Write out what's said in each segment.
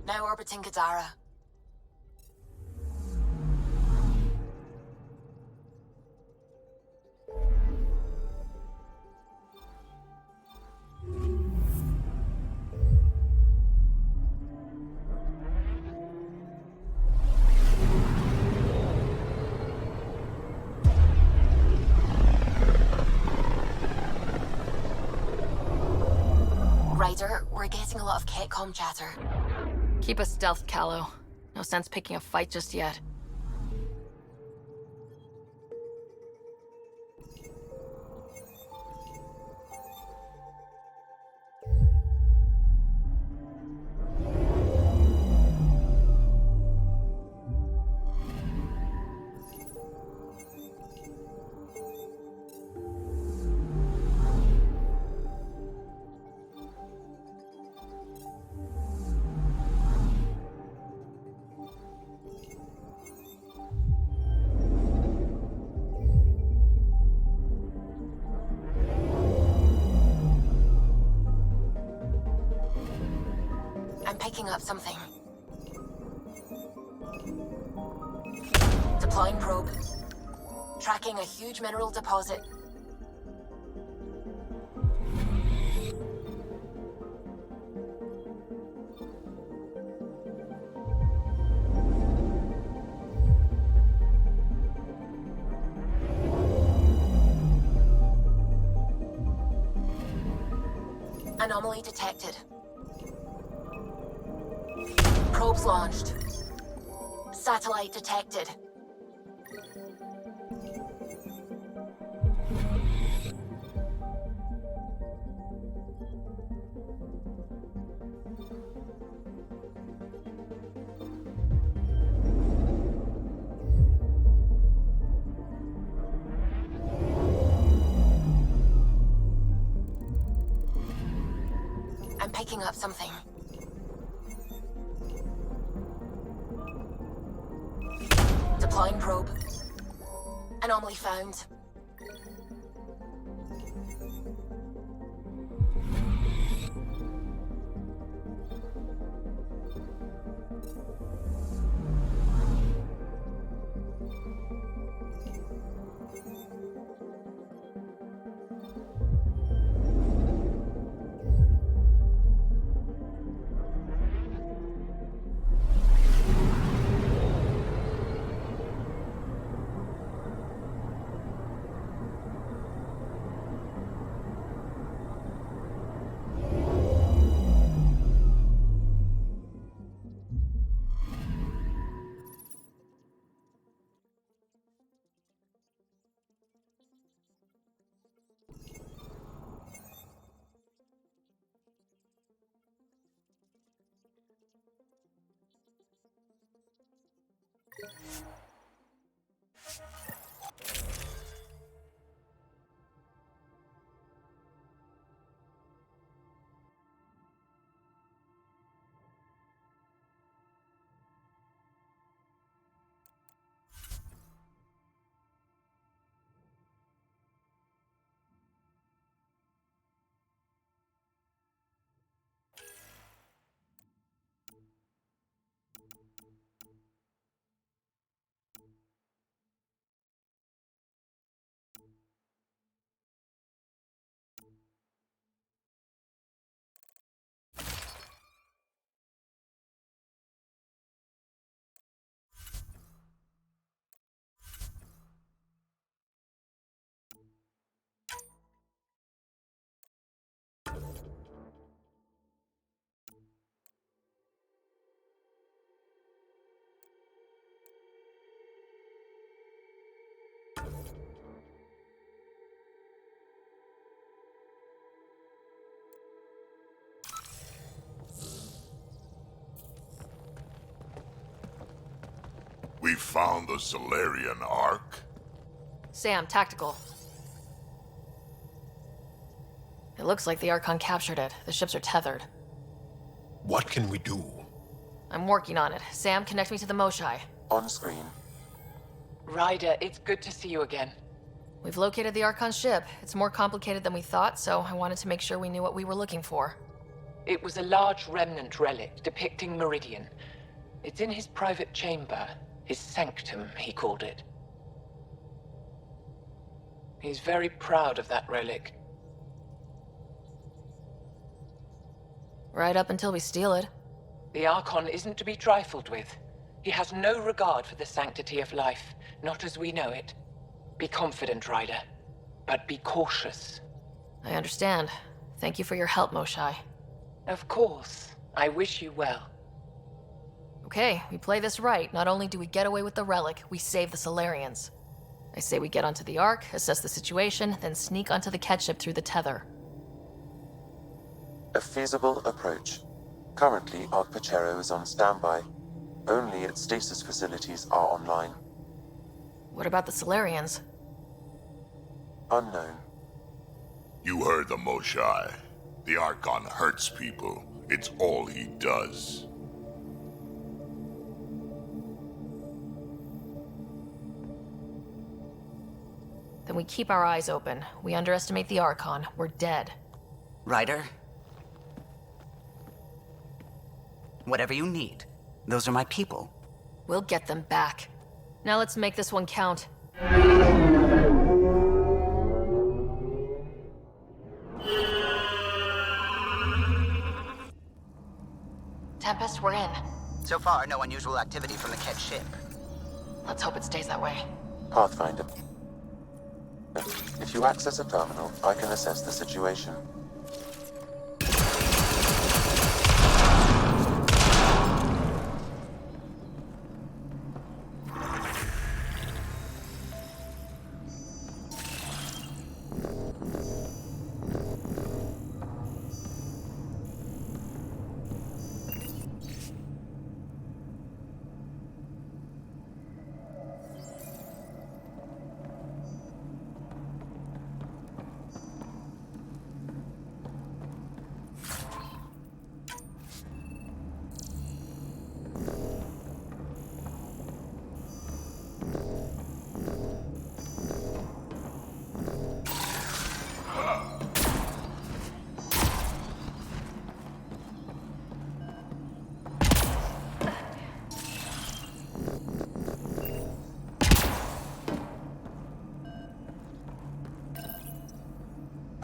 Now orbiting Gadara. Ryder, we're getting a lot of Ketcom chatter. Keep us stealthed, Callow. No sense picking a fight just yet. I'm picking up something. Deploying probe. Tracking a huge mineral deposit. Anomaly detected. Probes launched. Satellite detected. I'm picking up something. Deploying probe. Anomaly found. We found the Salarian Ark. Sam, tactical. It looks like the Archon captured it. The ships are tethered. What can we do? I'm working on it. Sam, connect me to the Moshai. On screen. Ryder, it's good to see you again. We've located the Archon ship. It's more complicated than we thought, so I wanted to make sure we knew what we were looking for. It was a large remnant relic depicting Meridian. It's in his private chamber. His sanctum, he called it. He's very proud of that relic. Right up until we steal it. The Archon isn't to be trifled with. He has no regard for the sanctity of life, not as we know it. Be confident, Ryder, but be cautious. I understand. Thank you for your help, Moshai. Of course. I wish you well. Okay, we play this right. Not only do we get away with the relic, we save the Salarians. I say we get onto the Ark, assess the situation, then sneak onto the catship through the tether. A feasible approach. Currently, Ark Pachero is on standby. Only its stasis facilities are online. What about the Salarians? Unknown. You heard the Moshai. The Archon hurts people. It's all he does. Then we keep our eyes open. We underestimate the Archon. We're dead. Ryder? Whatever you need. Those are my people. We'll get them back. Now let's make this one count. Tempest, we're in. So far, no unusual activity from the Ket ship. Let's hope it stays that way. Pathfinder. If you access a terminal, I can assess the situation.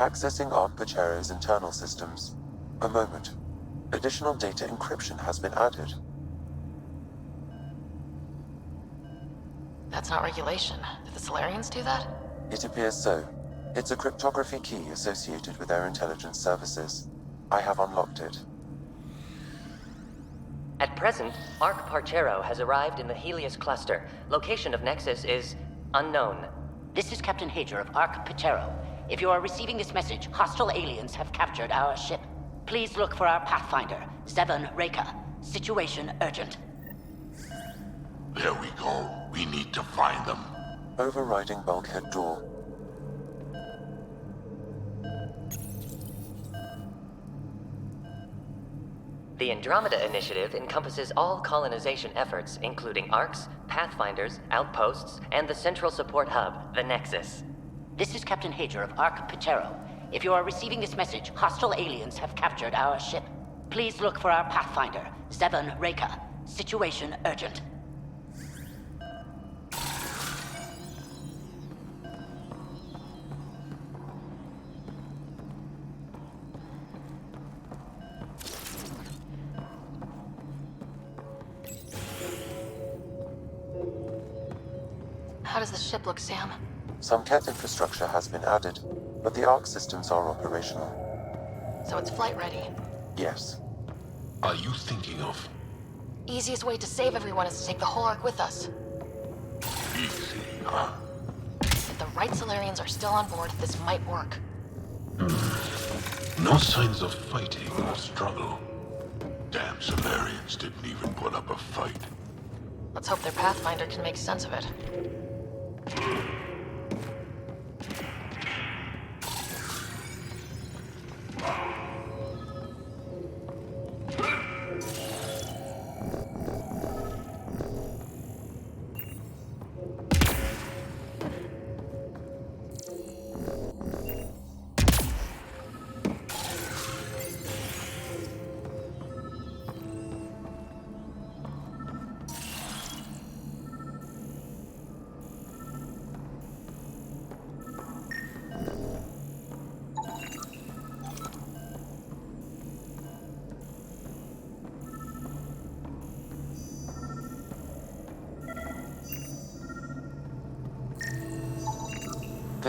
Accessing Ark Pachero's internal systems. A moment. Additional data encryption has been added. That's not regulation. Did the Salarians do that? It appears so. It's a cryptography key associated with their intelligence services. I have unlocked it. At present, Ark Parchero has arrived in the Helios cluster. Location of Nexus is unknown. This is Captain Hager of Ark Pachero. If you are receiving this message, hostile aliens have captured our ship. Please look for our Pathfinder, Zevon Reka. Situation urgent. There we go. We need to find them. Overriding bulkhead door. The Andromeda initiative encompasses all colonization efforts, including arcs, pathfinders, outposts, and the central support hub, the Nexus. This is Captain Hager of Ark Pachero. If you are receiving this message, hostile aliens have captured our ship. Please look for our Pathfinder, Zevon Reka. Situation urgent. How does the ship look, Sam? Some Ket infrastructure has been added, but the Ark systems are operational. So it's flight ready. Yes. Are you thinking of? Easiest way to save everyone is to take the whole Ark with us. Easy, huh? If the right Salarians are still on board, this might work. No signs of fighting or struggle. Damn Salarians didn't even put up a fight. Let's hope their Pathfinder can make sense of it.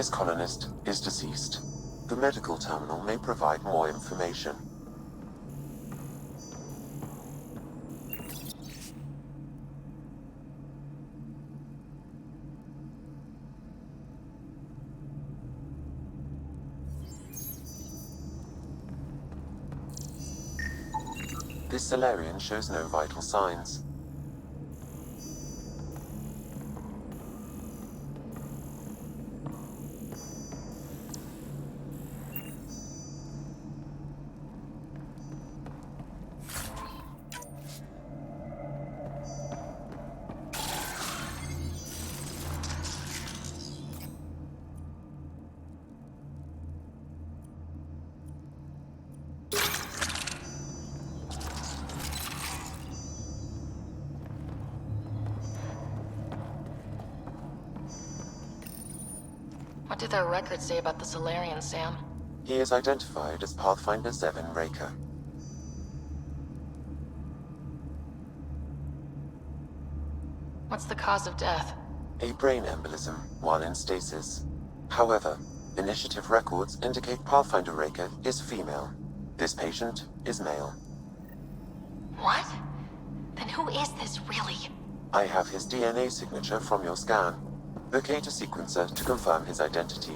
This colonist is deceased. The medical terminal may provide more information. This Salarian shows no vital signs. What do their records say about the Salarian, Sam? He is identified as Pathfinder 7 Raker. What's the cause of death? A brain embolism while in stasis. However, initiative records indicate Pathfinder Raker is female. This patient is male. What? Then who is this, really? I have his DNA signature from your scan. Locate a sequencer to confirm his identity.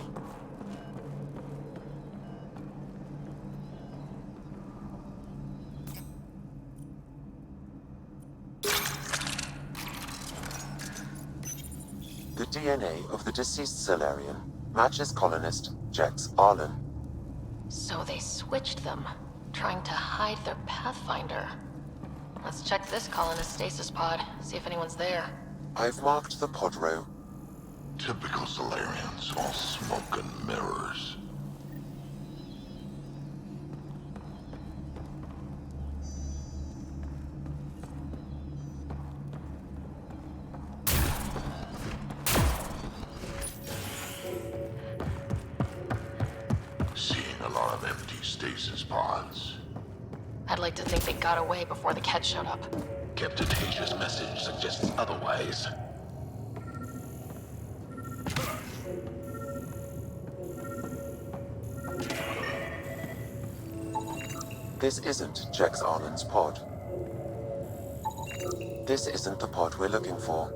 The DNA of the deceased Salarian matches colonist Jex Arlen. So they switched them, trying to hide their Pathfinder. Let's check this colonist stasis pod, see if anyone's there. I've marked the pod row. Typical Salarians, all smoke and mirrors. Seeing a lot of empty stasis pods. I'd like to think they got away before the Ket showed up. Captain Hasia's message suggests otherwise. This isn't Jex Arlen's pod. This isn't the pod we're looking for.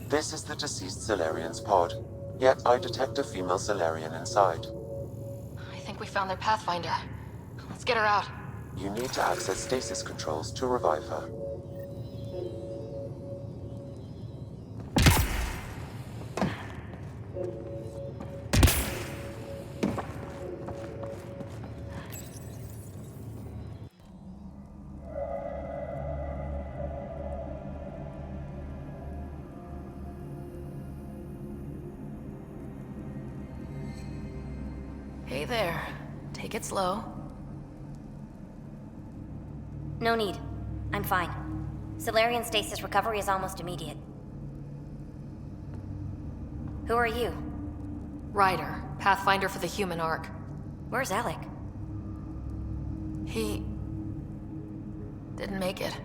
This is the deceased Salarian's pod, yet I detect a female Salarian inside. I think we found their Pathfinder. Let's get her out. You need to access stasis controls to revive her. Hey there. Take it slow. No need. I'm fine. Salarian stasis recovery is almost immediate. Who are you? Ryder, Pathfinder for the human Ark. Where's Alec? He... didn't make it.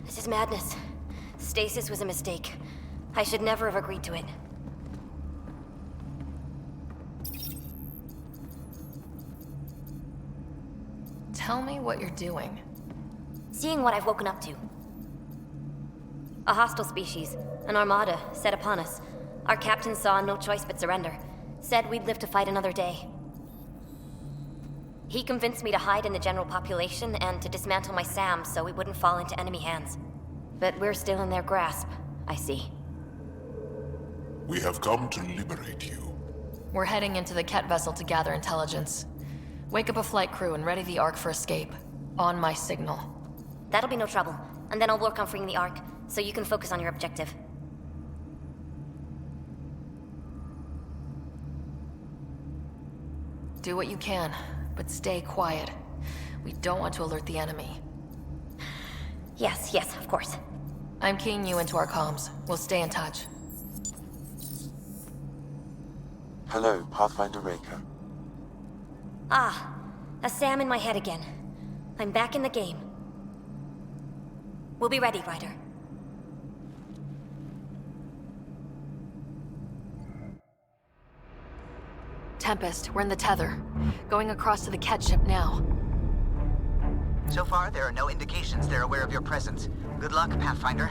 This is madness. Stasis was a mistake. I should never have agreed to it. Tell me what you're doing. Seeing what I've woken up to. A hostile species, an armada, set upon us. Our captain saw no choice but surrender. Said we'd live to fight another day. He convinced me to hide in the general population and to dismantle my SAM so we wouldn't fall into enemy hands. But we're still in their grasp, I see. We have come to liberate you. We're heading into the Ket vessel to gather intelligence. Wake up a flight crew and ready the Ark for escape. On my signal. That'll be no trouble. And then I'll work on freeing the Ark, so you can focus on your objective. Do what you can, but stay quiet. We don't want to alert the enemy. Yes, of course. I'm keying you into our comms. We'll stay in touch. Hello, Pathfinder Raker. Ah, a Sam in my head again. I'm back in the game. We'll be ready, Ryder. Tempest, we're in the tether. Going across to the catch ship now. So far, there are no indications they're aware of your presence. Good luck, Pathfinder.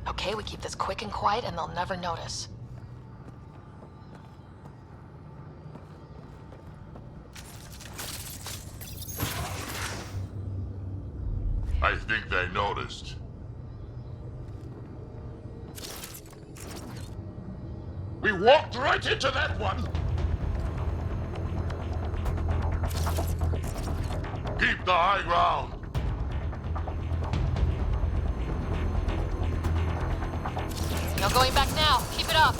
Okay, we keep this quick and quiet and they'll never notice. I think they noticed. We walked right into that one! Keep the high ground! No going back now. Keep it up.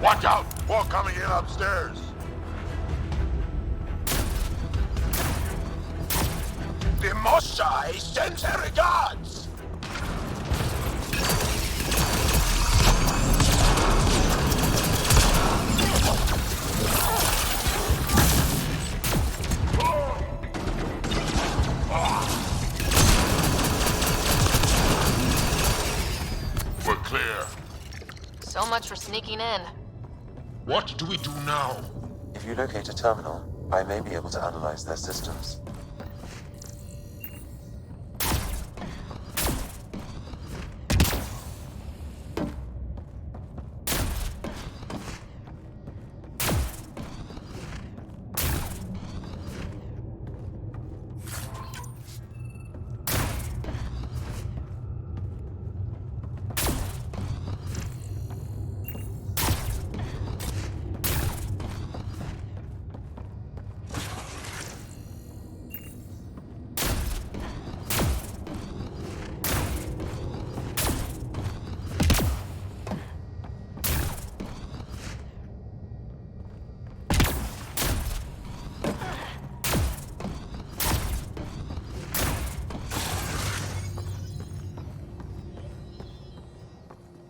Watch out! More coming in upstairs! The Moshai sends her regards! We're clear. So much for sneaking in. What do we do now? If you locate a terminal, I may be able to analyze their systems.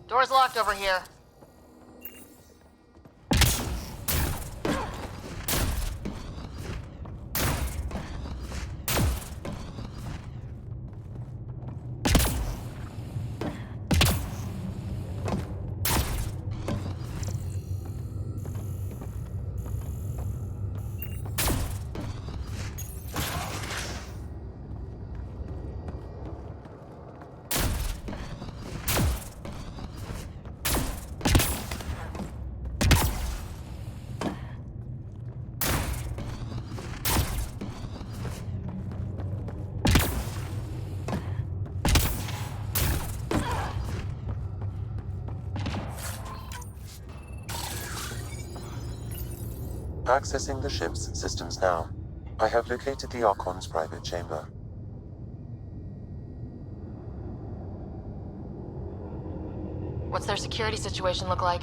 Door's locked over here. Accessing the ship's systems now. I have located the Archon's private chamber. What's their security situation look like?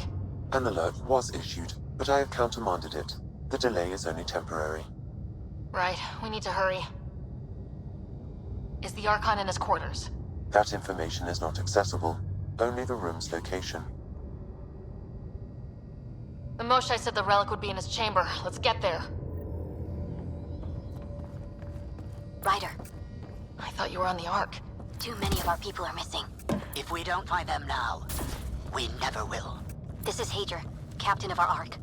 An alert was issued, but I have countermanded it. The delay is only temporary. Right, we need to hurry. Is the Archon in his quarters? That information is not accessible, only the room's location. The Moshai said the relic would be in his chamber. Let's get there. Ryder, I thought you were on the Ark. too many of our people are missing. If we don't find them now, we never will. This is Hager, captain of our Ark.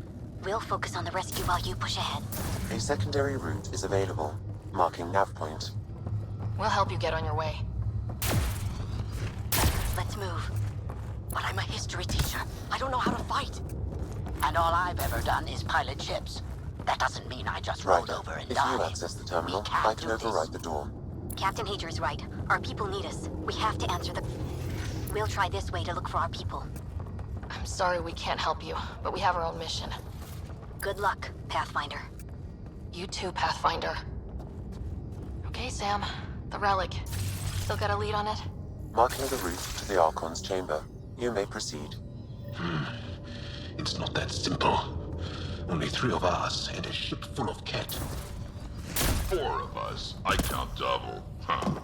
We'll focus on the rescue while you push ahead. A secondary route is available, marking nav point. We'll help you get on your way. Let's move. But I'm a history teacher. I don't know how to fight. And all I've ever done is pilot ships. That doesn't mean I just rolled Ryder, over and if died. you access the terminal, We can't I can do this. override the door. Captain Hager is right. Our people need us. We have to answer the... We'll try this way to look for our people. I'm sorry we can't help you, but we have our own mission. Good luck, Pathfinder. You too, Pathfinder. Okay, Sam. The relic. Still got a lead on it? Marking the route to the Archon's chamber. You may proceed. It's not that simple. Only 3 of us and a ship full of cat. 4 of us. I count double. Huh.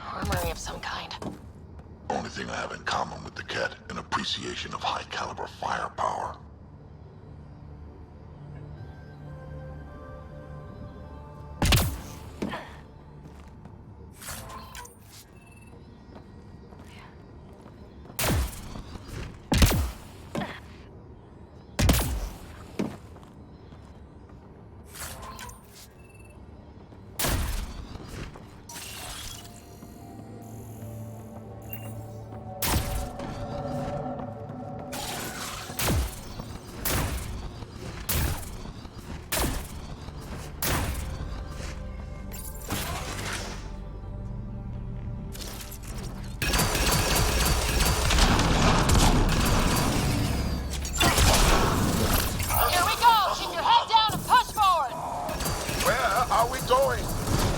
Armory of some kind. Only thing I have in common with the cat, an appreciation of high-caliber firepower.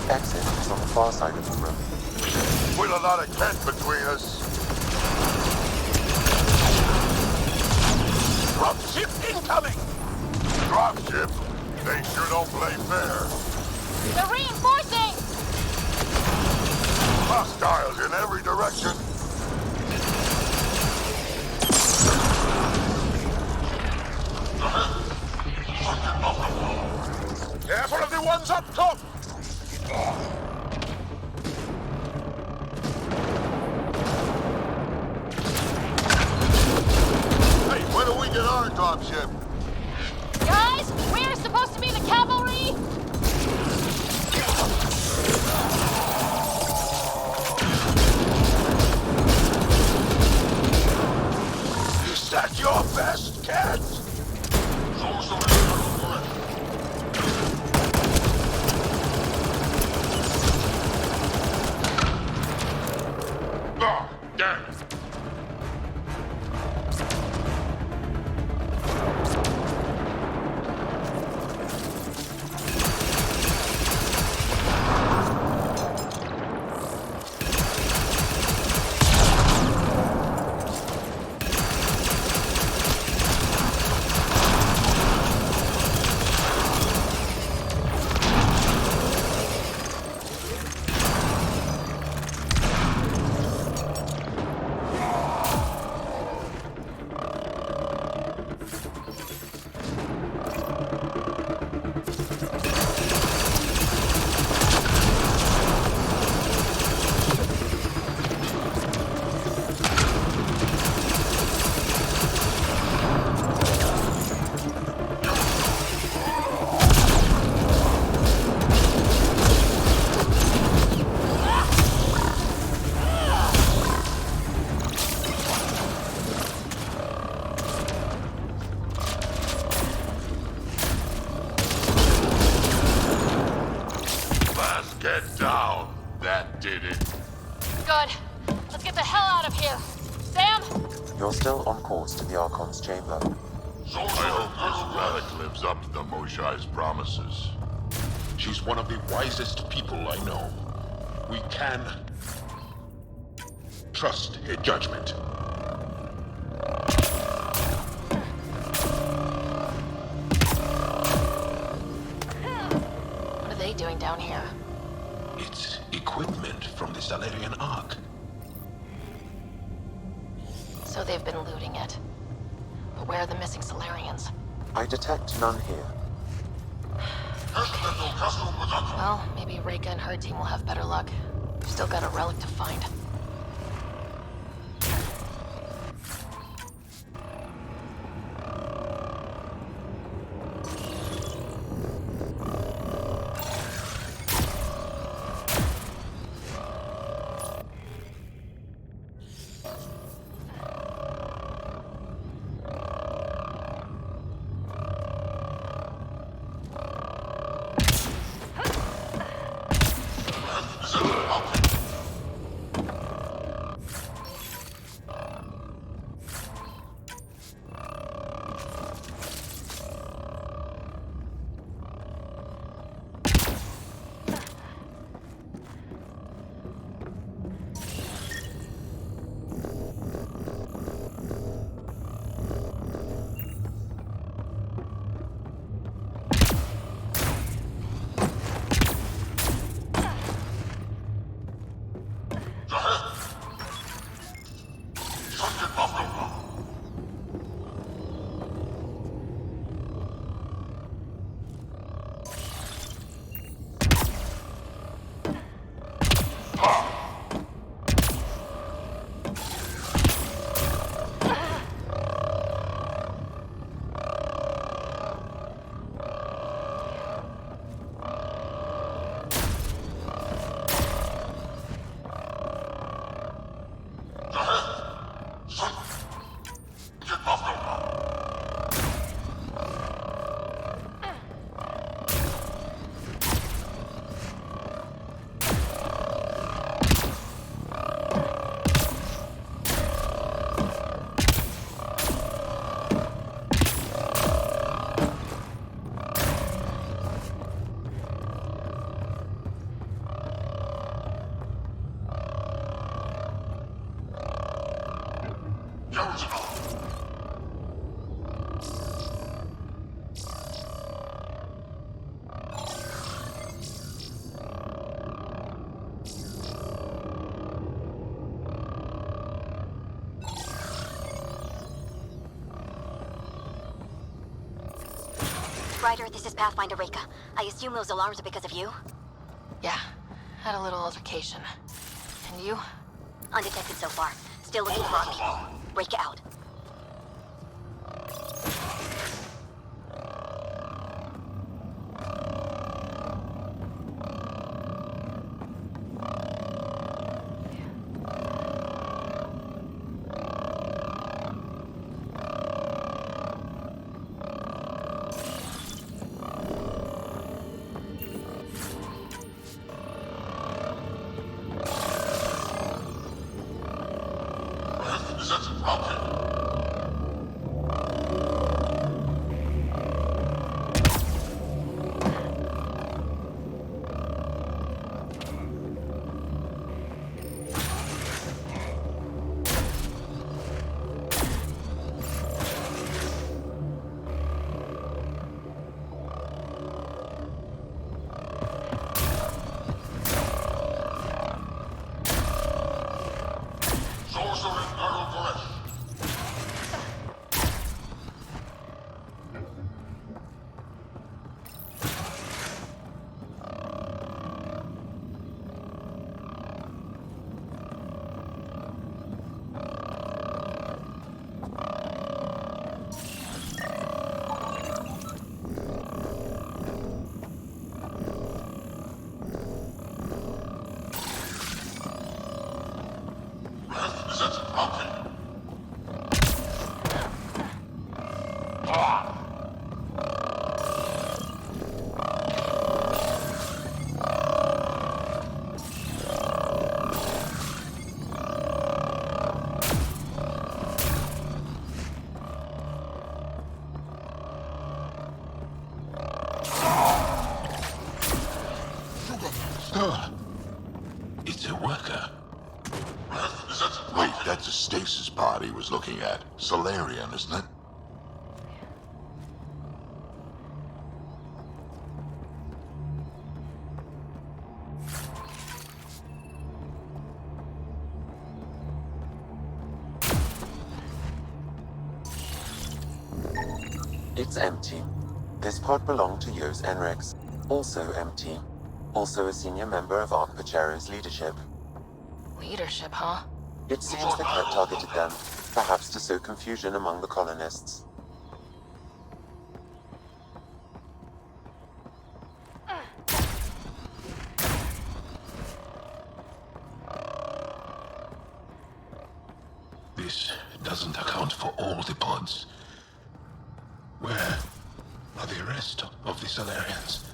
Exit is on the far side of the room. With a lot of cat between us. Dropship incoming! Dropship? They sure don't play fair. They're reinforcing! Hostiles in every direction. Careful of the ones up top! Hey, when do we get our dropship? Guys, we're supposed to be the cavalry! Is that your best, cat? Oh, damn it! Get down. That did it. Good. Let's get the hell out of here. Sam? You're still on course to the Archon's chamber. I hope this relic lives up to the Moshai's promises. She's one of the wisest people I know. We can trust her judgment. What are they doing down here? Salarian Ark. So they've been looting it. But where are the missing Salarians? I detect none here. Well, maybe Reika and her team will have better luck. We've still got a relic to find. Ryder, this is Pathfinder Reika. I assume those alarms are because of you? Yeah, had a little altercation. And you? Undetected so far. Still looking for our people. Reika out. It's a worker. Wait, that's a stasis pod he was looking at. Salarian, isn't it? It's empty. This pod belonged to Yos Enrex. Also empty. Also a senior member of Ark Pachero's leadership. Leadership, huh? It seems the cat targeted them, perhaps to sow confusion among the colonists. This doesn't account for all the pods. Where are the rest of the Salarians?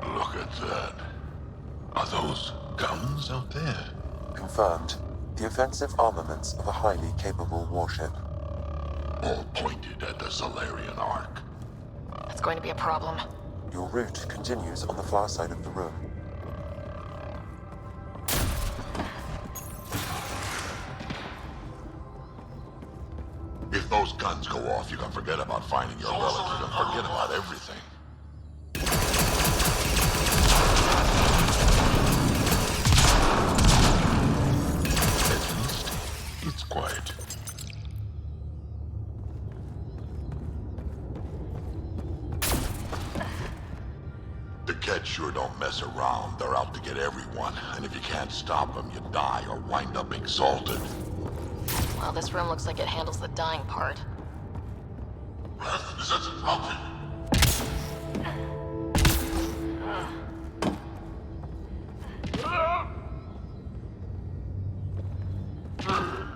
Look at that. Are those guns out there? Confirmed. The offensive armaments of a highly capable warship. All pointed at the Salarian Ark. That's going to be a problem. Your route continues on the far side of the room. If those guns go off, you can forget about finding your relic. You can forget about everything. At least it's quiet. The Kett sure don't mess around. They're out to get everyone. And if you can't stop them, you die or wind up exalted. Well, this room looks like it handles the dying part.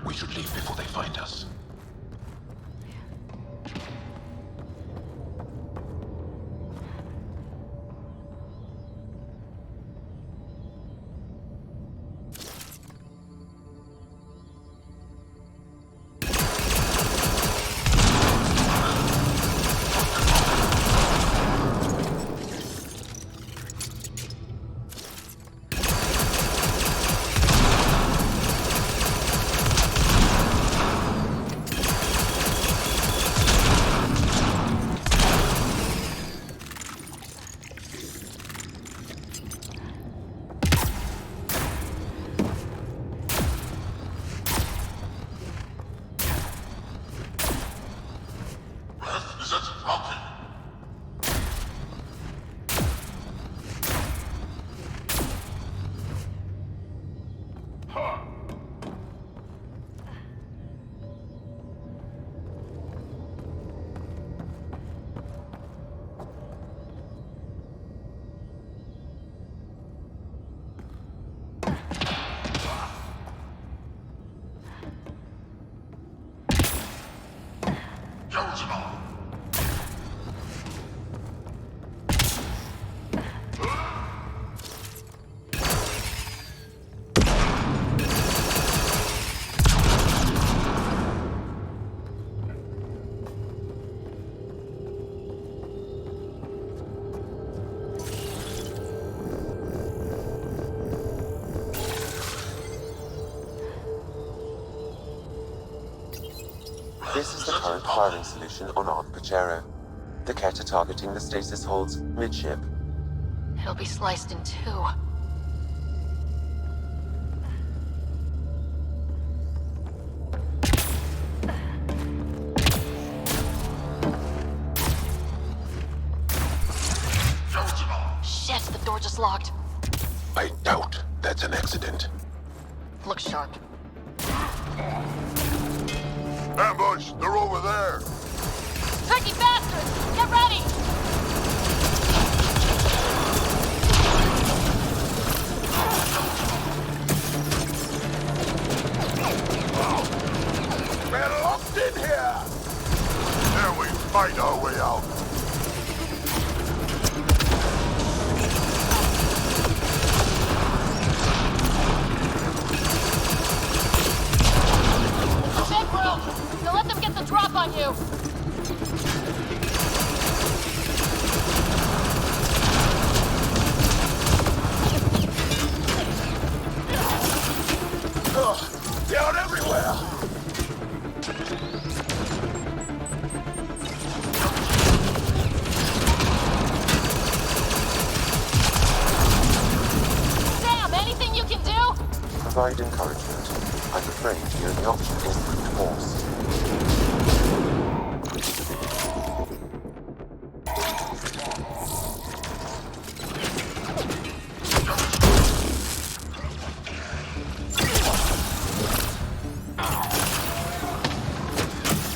We should leave before they find us. This is the current firing solution on Ark Pachero. The Kett are targeting the stasis holds midship. It'll be sliced in two. Shit, the door just locked. I doubt that's an accident. Look sharp. Ambush! They're over there! Tricky bastards! Get ready! We're locked in here! Then we fight our way out. tried encouragement. I'm afraid the only option is brute force.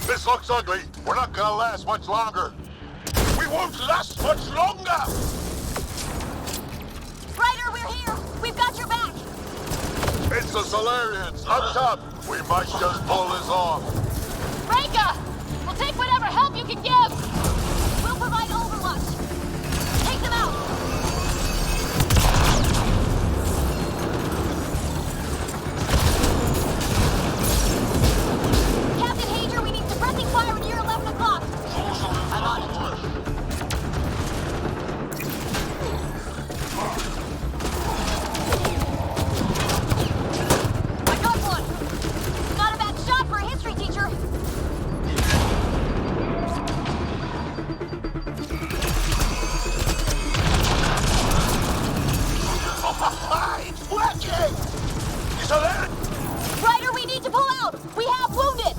This looks ugly. We're not gonna last much longer. We won't last much longer! Ryder, we're here! We've got your back! It's the Salarians, up top! We might just pull this off. Reka! We'll take whatever help you can give! We'll provide overwatch! Take them out! Captain Hager, we need suppressing fire near 11 o'clock! I'm on it. I got one! Not a bad shot for a history teacher! It's working! Salarian! Ryder, we need to pull out! We have wounded!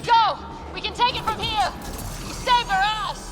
Go! We can take it from here! You saved our ass!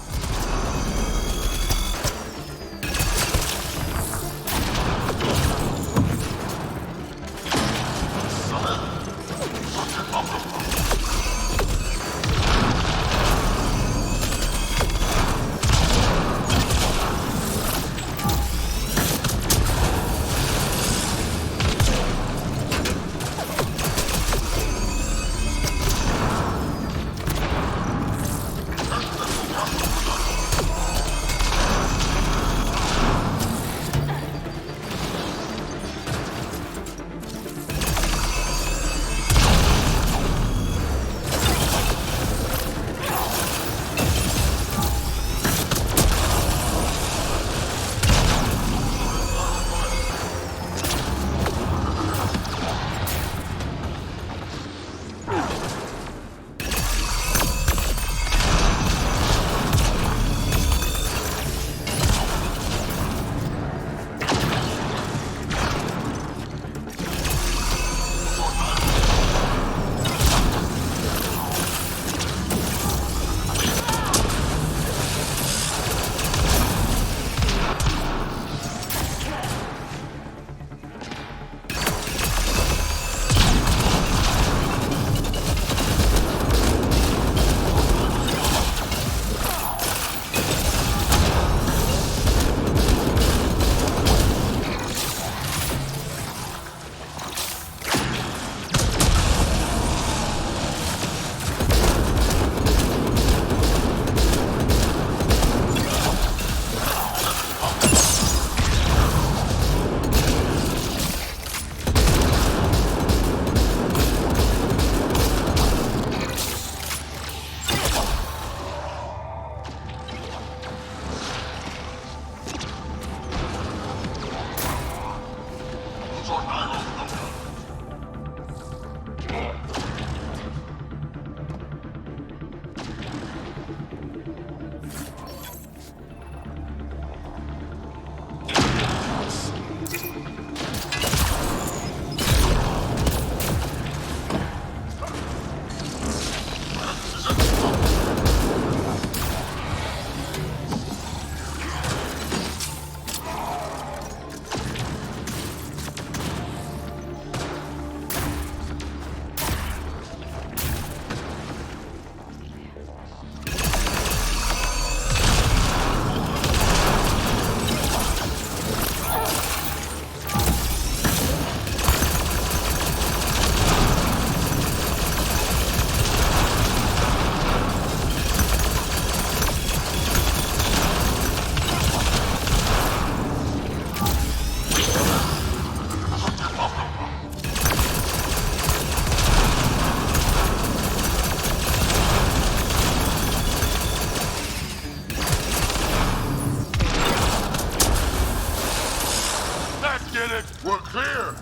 We're clear!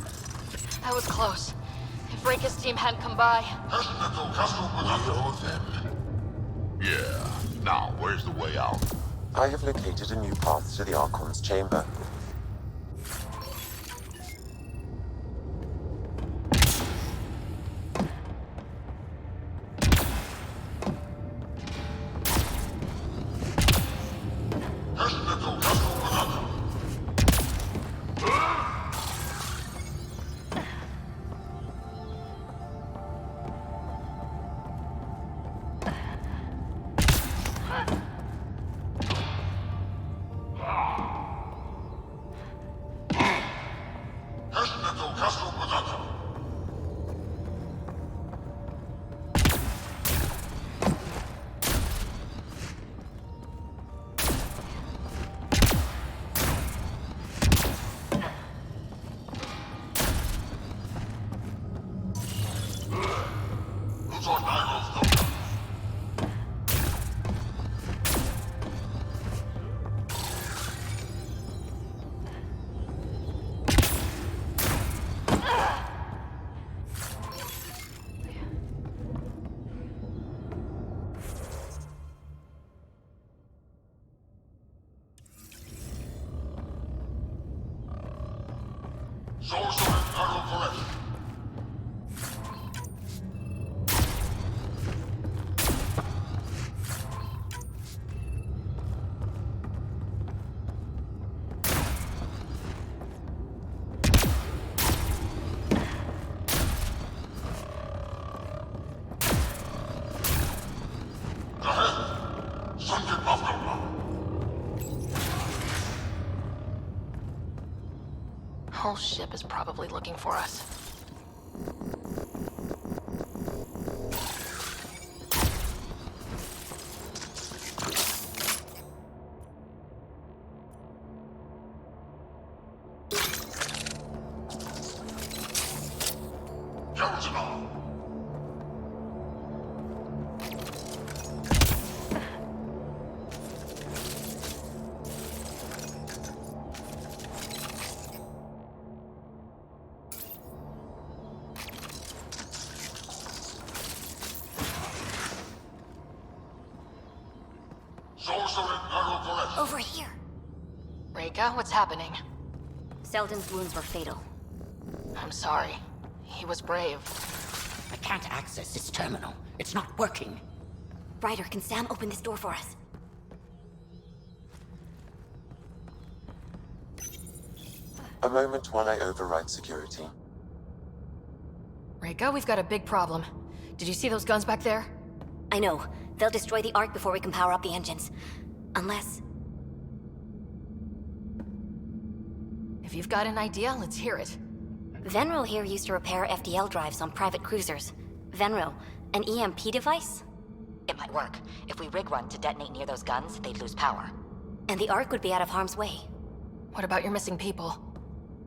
That was close. If Reka's team hadn't come by... We owe them. Yeah. Now, where's the way out? I have located a new path to the Archon's chamber. Whole ship is probably looking for us. Over here. Reka, what's happening? Selden's wounds were fatal. I'm sorry. He was brave. I can't access this terminal. It's not working. Ryder, can Sam open this door for us? A moment while I override security. Reka, we've got a big problem. Did you see those guns back there? I know. They'll destroy the Ark before we can power up the engines. Unless... If you've got an idea, let's hear it. Venro here used to repair FDL drives on private cruisers. Venro, an EMP device? It might work. If we rig one to detonate near those guns, they'd lose power. And the Ark would be out of harm's way. What about your missing people?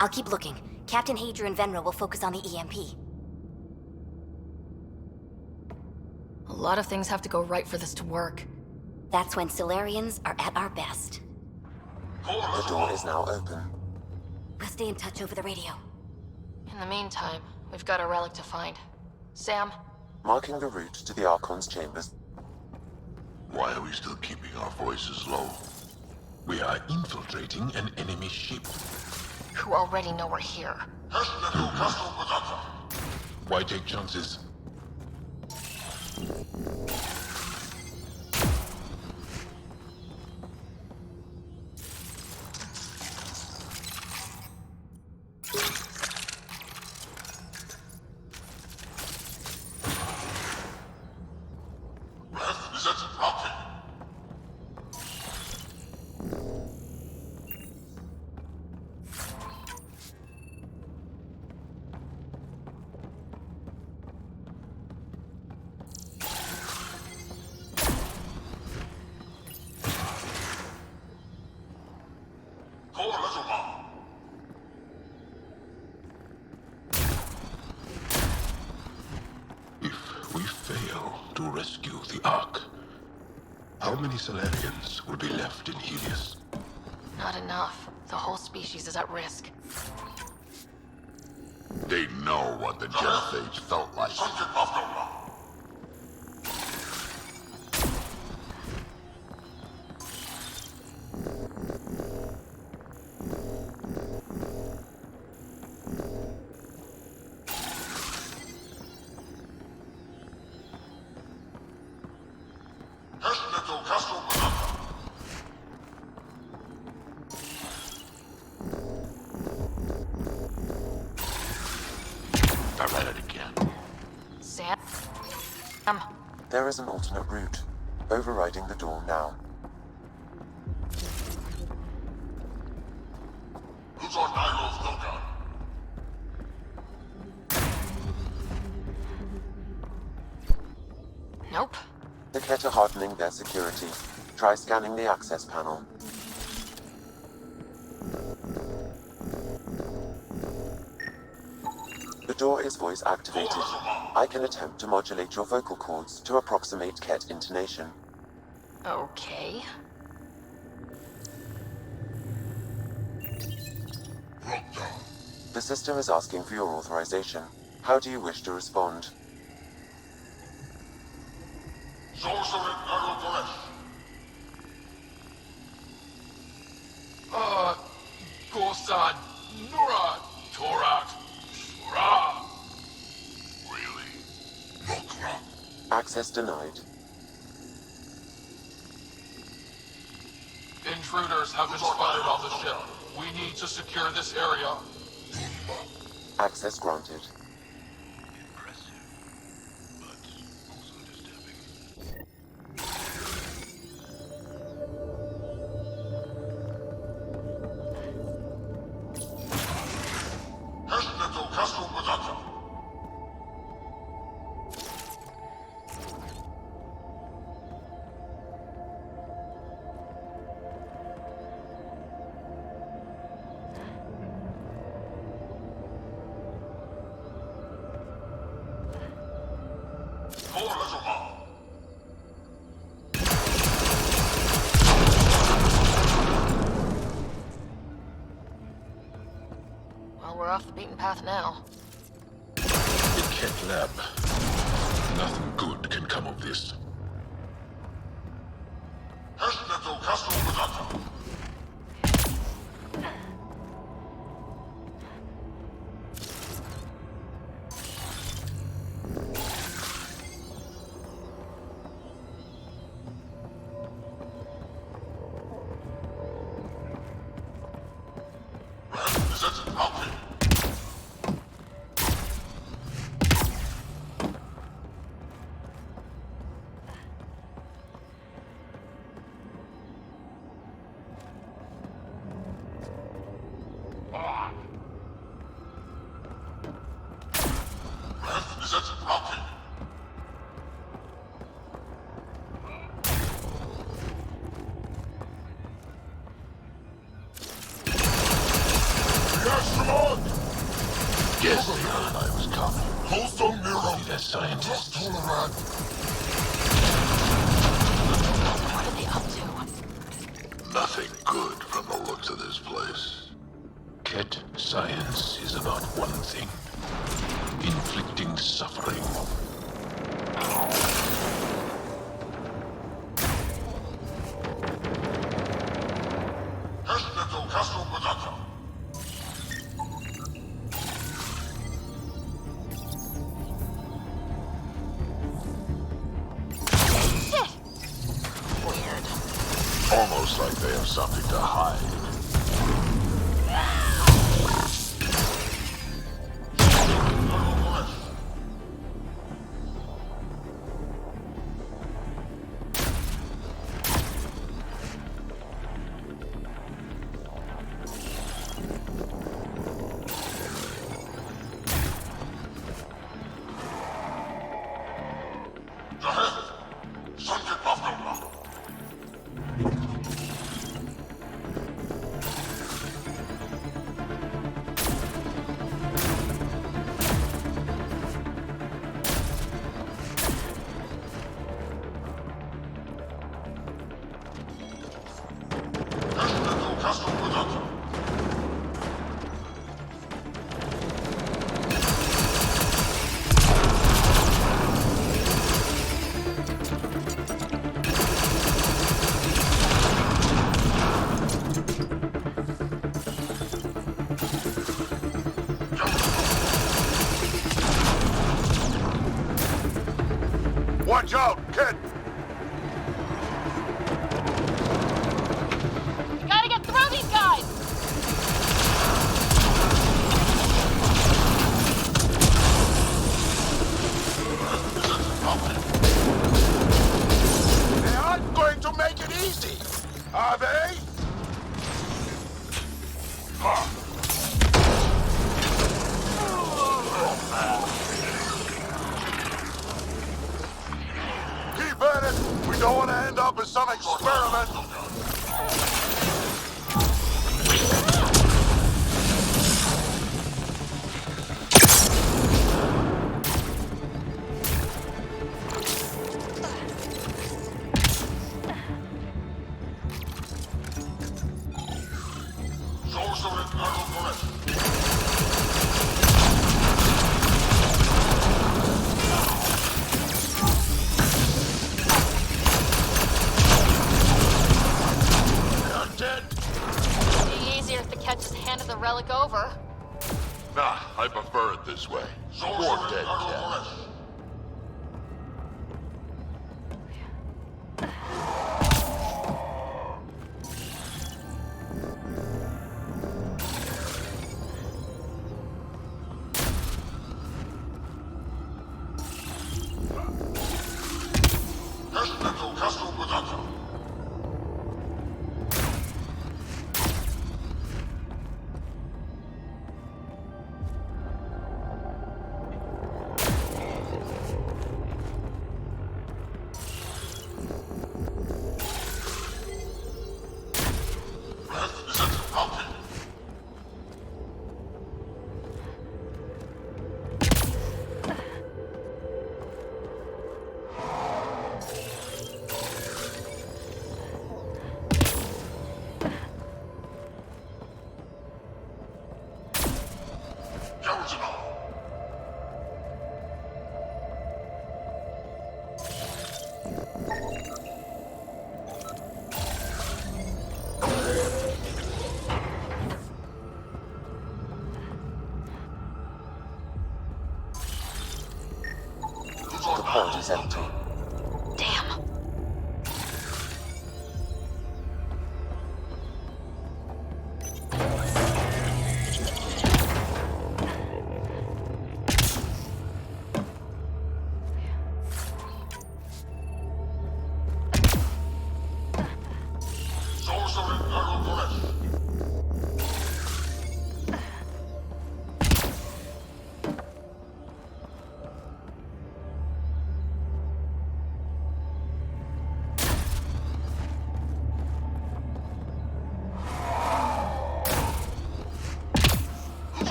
I'll keep looking. Captain Hadra and Venro will focus on the EMP. A lot of things have to go right for this to work. That's when Salarians are at our best. The door is now open. We'll stay in touch over the radio. In the meantime, we've got a relic to find. Sam? Marking the route to the Archon's chambers. Why are we still keeping our voices low? We are infiltrating an enemy ship. Who already know we're here. Why take chances? If we fail to rescue the Ark, how many Salarians will be left in Helios? Not enough. The whole species is at risk. They know what the Genophage felt like. I read it again. Sam? There is an alternate route. Overriding the door now. Nope. The Ket are hardening their security. Try scanning the access panel. The door is voice activated. I can attempt to modulate your vocal cords to approximate Ket intonation. Okay. The system is asking for your authorization. How do you wish to respond? Gorsad, Nura, Torat, Shura. Really? Nokra. Access denied. Intruders have been spotted on the ship. We need to secure this area. Access granted. Well, we're off the beaten path now. The Ket lab. Nothing good can come of this. Guess they heard I was coming. Only that scientist. What are they up to? Nothing good from the looks of this place. Ket science is about one thing. Inflicting suffering. Almost like they have something to hide. Watch out, kid! We gotta get through these guys! They aren't going to make it easy, are they? for some experiment! The relic over. Nah, I prefer it this way. More dead cats. The pod is empty. Damn.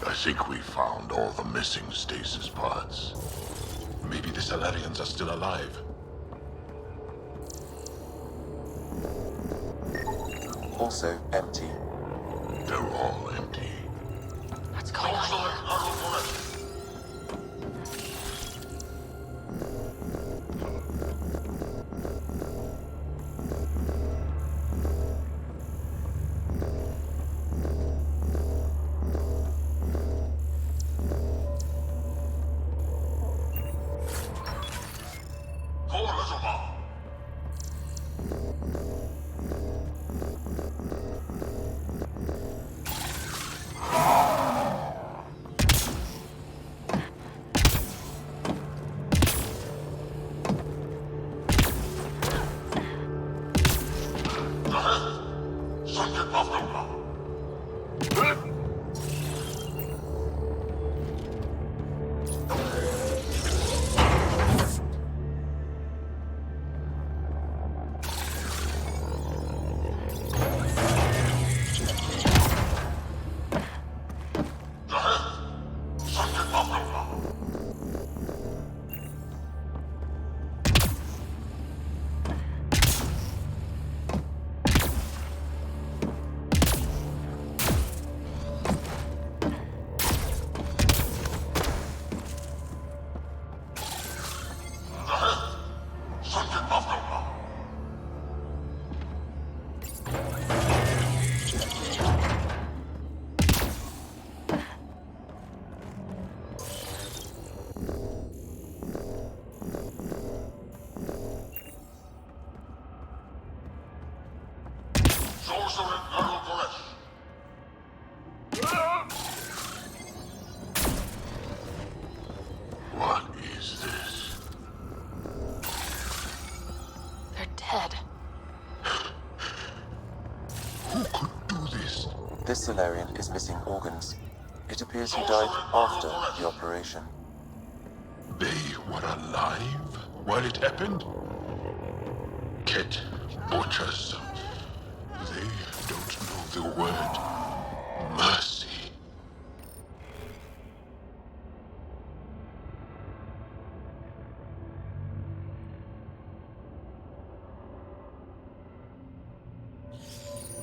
I think we found all the missing stasis pods. Maybe the Salarians are still alive. Also empty. They're all empty. What's going on here? What is this? They're dead. Who could do this? This Salarian is missing organs. It appears he died after the operation. They were were alive while it happened? Ket butchers. They don't know the word mercy.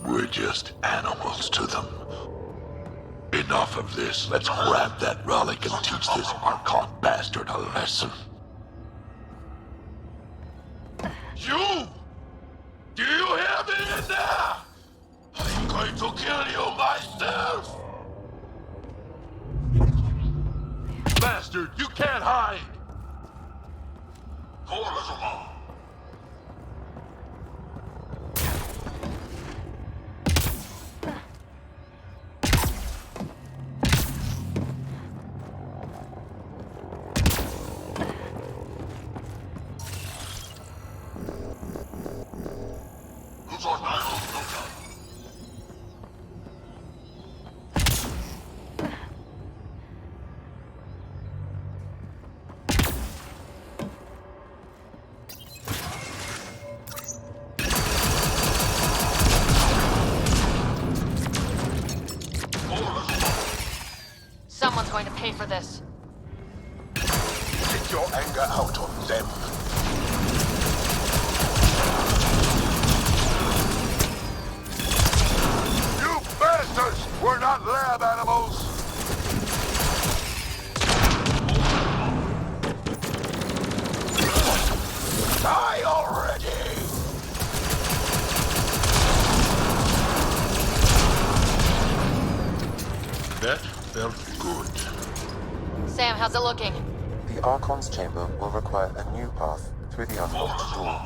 We're just animals to them. Enough of this. Let's grab that relic and teach this Archon bastard a lesson. You! Do you hear me in there? I'm going to kill you myself! Bastard, you can't hide! Go, little mom. Someone's going to pay for this. Take your anger out on them. You bastards! We're not lab animals! Die already! That felt good. Sam, how's it looking? The Archon's chamber will require a new path through the unlocked door.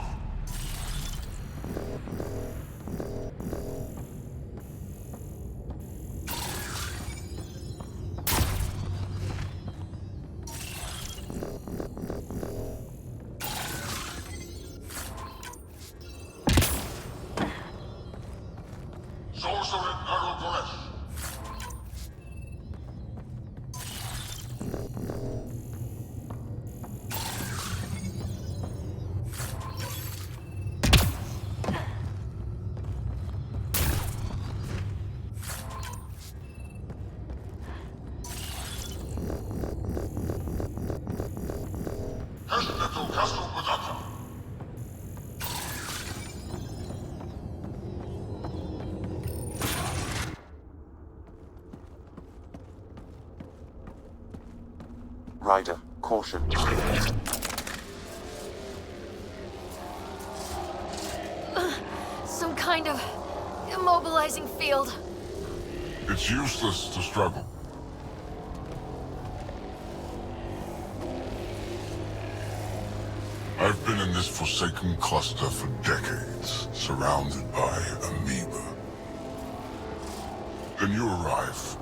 Ryder, caution. Some kind of immobilizing field. It's useless to struggle. I've been in this forsaken cluster for decades, surrounded by amoeba. Then you arrive,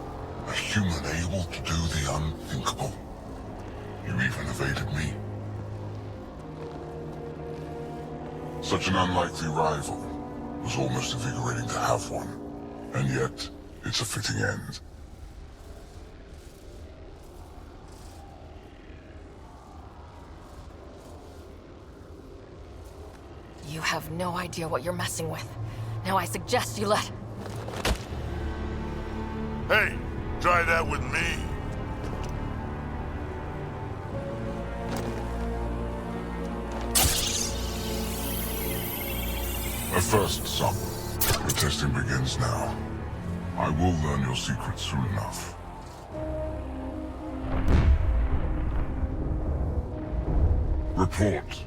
a human able to do the unthinkable. You even evaded me. Such an unlikely rival. Was almost invigorating to have one. And yet, it's a fitting end. You have no idea what you're messing with. Now I suggest you let... Hey, try that with me. A first, son. The testing begins now. I will learn your secrets soon enough. Report.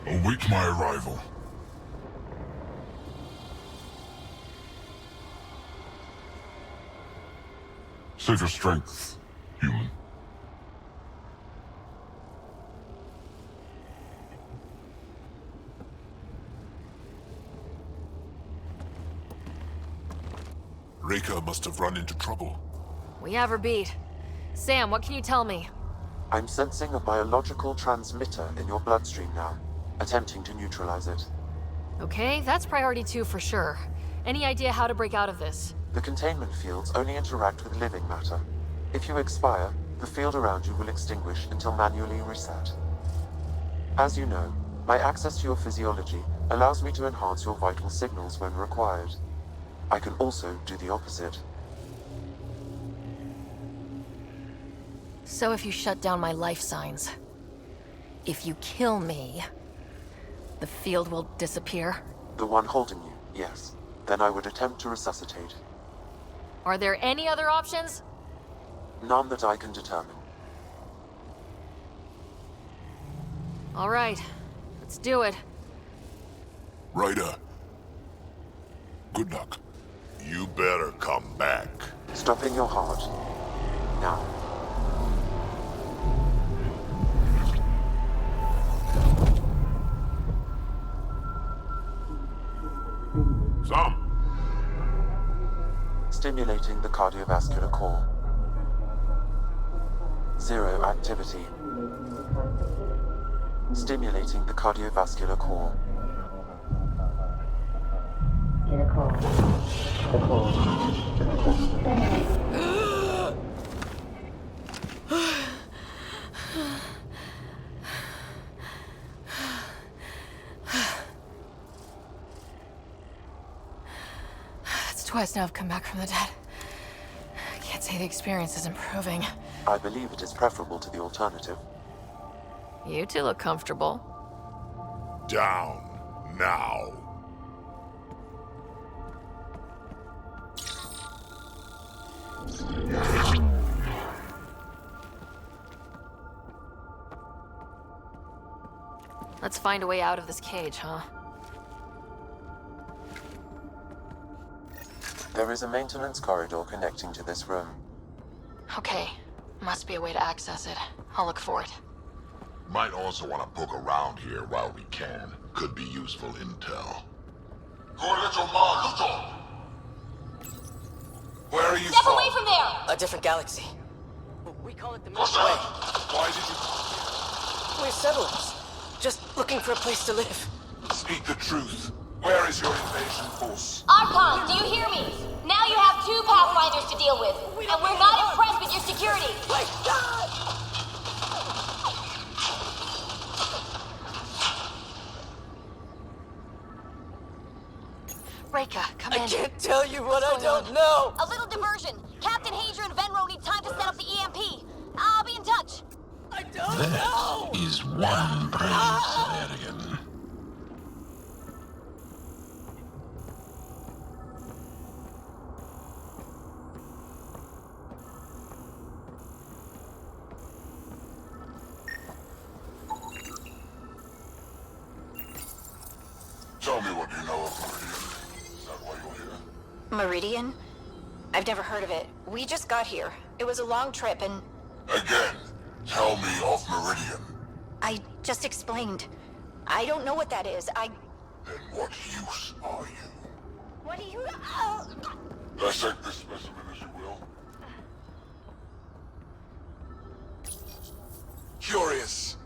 Await my arrival. Save your strength, human. Reika must have run into trouble. We have her beat. Sam, what can you tell me? I'm sensing a biological transmitter in your bloodstream now, attempting to neutralize it. Okay, that's priority 2 for sure. Any idea how to break out of this? The containment fields only interact with living matter. If you expire, the field around you will extinguish until manually reset. As you know, my access to your physiology allows me to enhance your vital signals when required. I can also do the opposite. So if you shut down my life signs, if you kill me, the field will disappear? The one holding you, yes. Then I would attempt to resuscitate. Are there any other options? None that I can determine. All right, let's do it. Ryder. Good luck. You better come back. Stopping your heart. Now. Some. Stimulating the cardiovascular core. 0 activity. Stimulating the cardiovascular core. It's twice now I've come back from the dead. I can't say the experience is improving. I believe it is preferable to the alternative. You two look comfortable. Down. Now. Let's find a way out of this cage, huh? There is a maintenance corridor connecting to this room. Okay. Must be a way to access it. I'll look for it. Might also want to poke around here while we can. Could be useful intel. Where are you Step from? away from there! A different galaxy. We call it the Milky Why Way. did you We're settlers. Just looking for a place to live. speak the truth? Where is your invasion force? Archon, do you hear me? Now you have 2 Pathfinders to deal with, and we're not impressed with your security. My God! Reika, come I in. can't tell you what I What's going don't know. A little diversion. Captain Hager and Venro need time to set up the EMP. I'll be in touch. I don't know. Is one brave Salarian. Tell me what you know of Meridian. Is that why you're here? Meridian? I've never heard of it. We just got here. It was a long trip and Again, tell me of Meridian. I just explained. I don't know what that is. Then what use are you? What do you... Dissect this specimen as you will. Curious.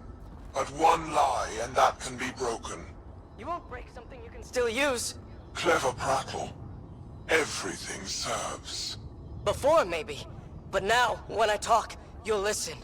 But one lie, and that can be broken. You won't break something you can still use. Clever prattle. Everything serves. Before, maybe. But now, when I talk, you'll listen.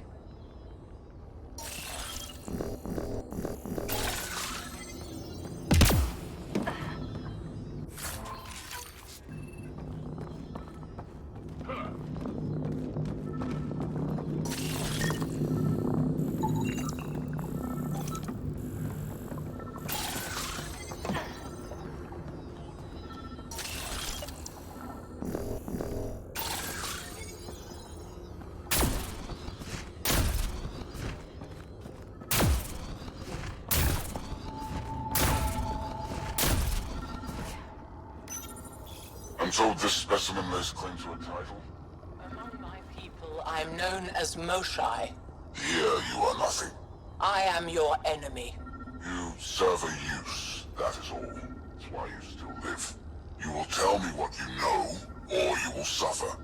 And so this specimen lays claim to a title? Among my people, I'm known as Moshai. Here you are nothing. I am your enemy. You serve a use, that is all. That's why you still live. You will tell me what you know, or you will suffer.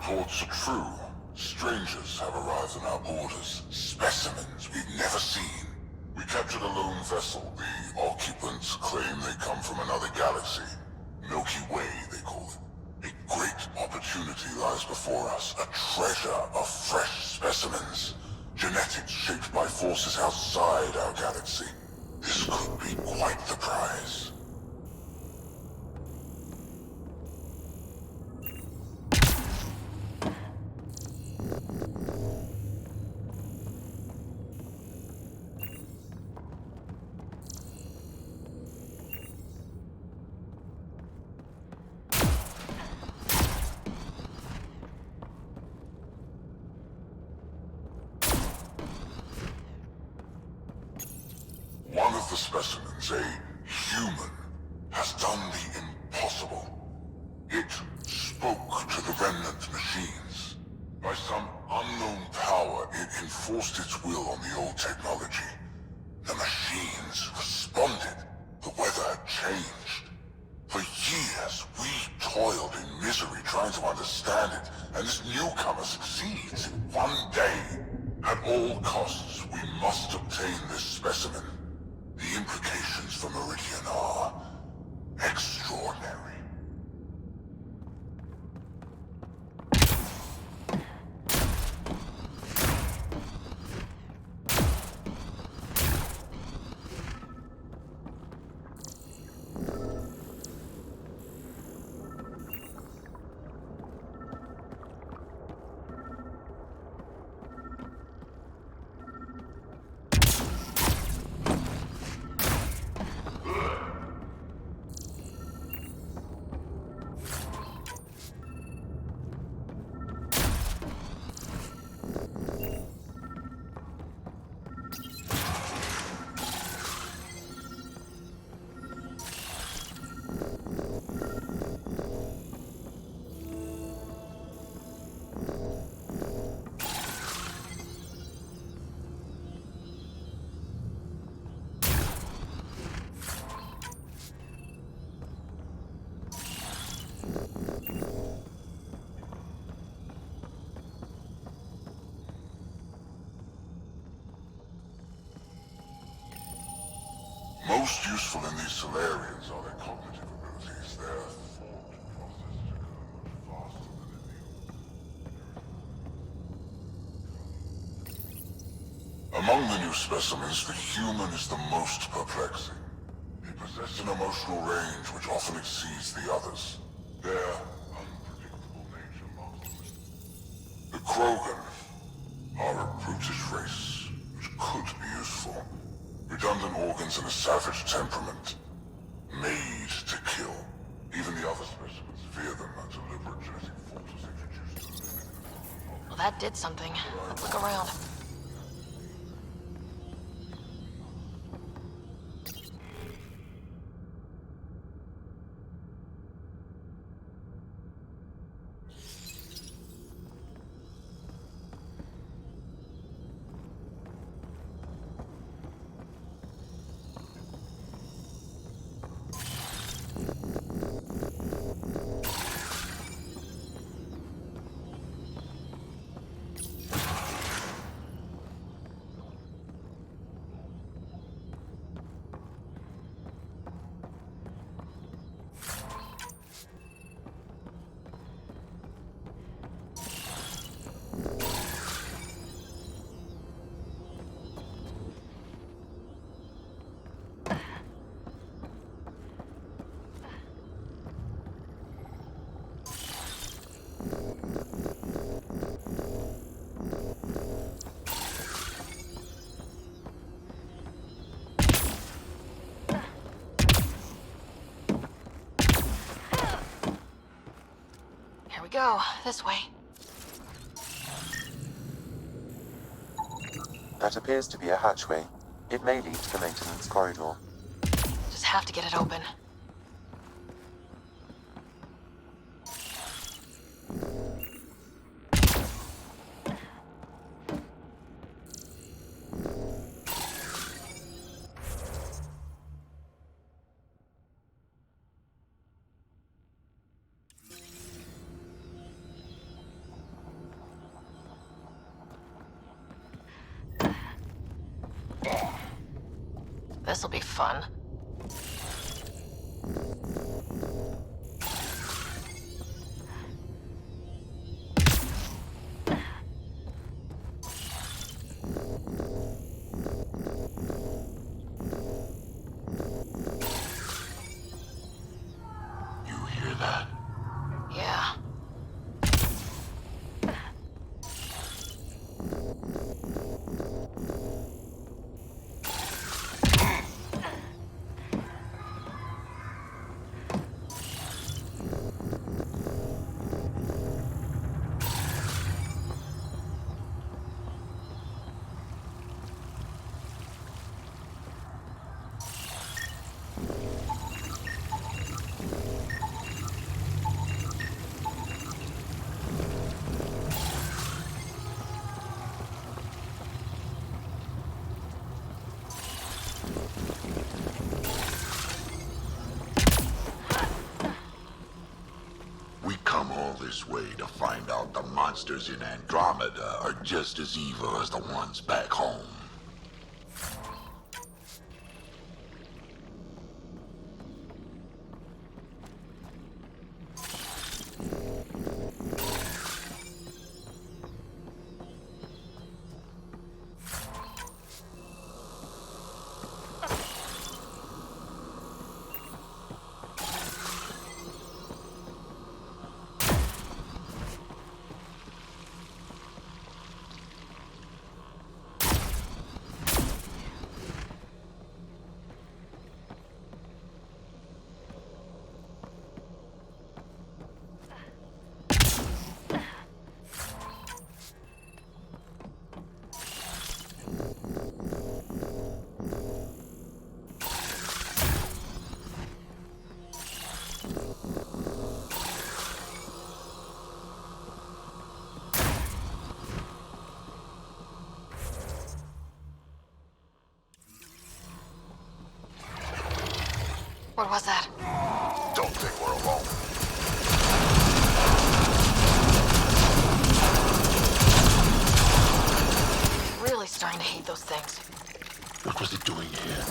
reports are true, strangers have arrived on our borders. Specimens we've never seen. We captured a lone vessel. The occupants claim they come from another galaxy. Milky Way, they call it. A great opportunity lies before us. A treasure of fresh specimens. Genetics shaped by forces outside our galaxy. This could be quite the prize. One of the specimens, a human, has done the impossible. It spoke to the remnant machines. By some unknown power, it enforced its will on the old technology. The machines responded. The weather had changed. For years, we toiled in misery trying to understand it, and this newcomer succeeds. One day, at all costs, we must obtain this specimen. The implications for Meridian are extraordinary. Most useful in these Salarians are their cognitive abilities. Their thought processes occur much faster than in the Among the new specimens, the human is the most perplexing. They possess an emotional range which often exceeds the others. Their unpredictable nature marks them. The Krogan are a brutish race which could be useful. Redundant organs and a savage temperament. Made to kill. Even the other specimens fear them. A deliberate genetic fault was introduced to limit them. Well, that did something. Let's look around. Here we go. This way. That appears to be a hatchway. It may lead to the maintenance corridor. Just have to get it open. This'll be fun. You hear that? Yeah. We come all this way to find out the monsters in Andromeda are just as evil as the ones back home. What was that? Don't think we're alone. Really starting to hate those things. What was it doing here?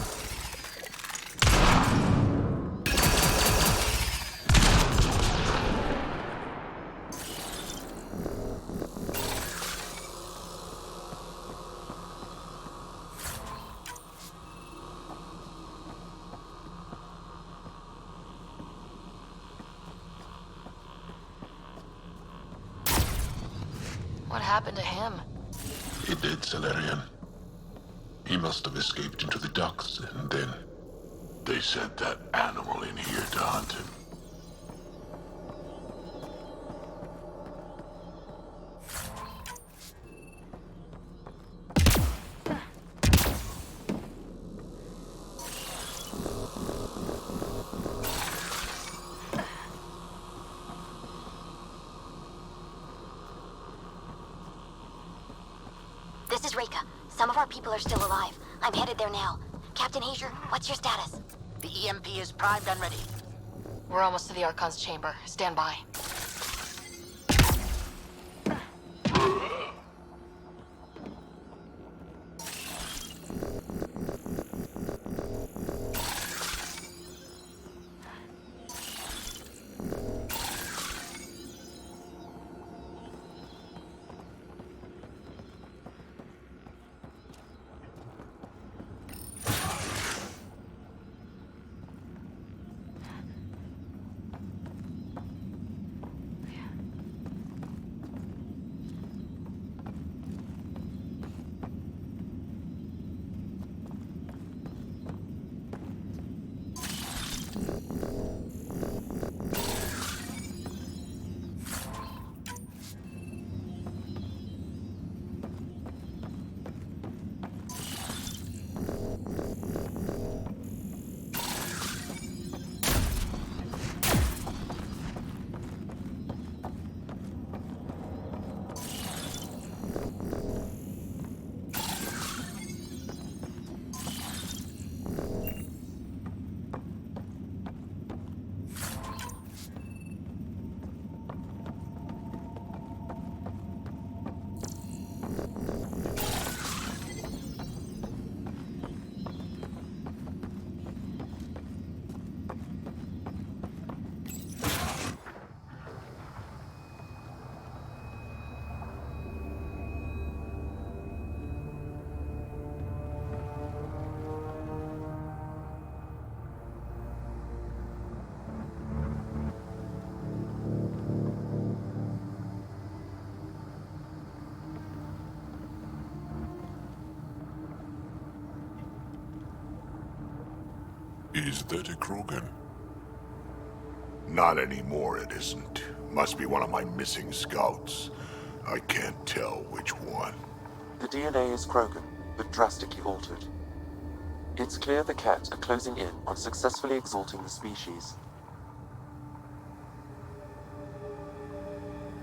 What happened to him? He did, Salarian. He must have escaped into the docks, and then... They sent that animal in here to hunt him. This is Reka. Some of our people are still alive. I'm headed there now. Captain Hazer, what's your status? The EMP is primed and ready. We're almost to the Archon's chamber. Stand by. Is that a Krogan? Not anymore, it isn't. Must be one of my missing scouts. I can't tell which one. The DNA is Krogan, but drastically altered. It's clear the Ket are closing in on successfully exalting the species.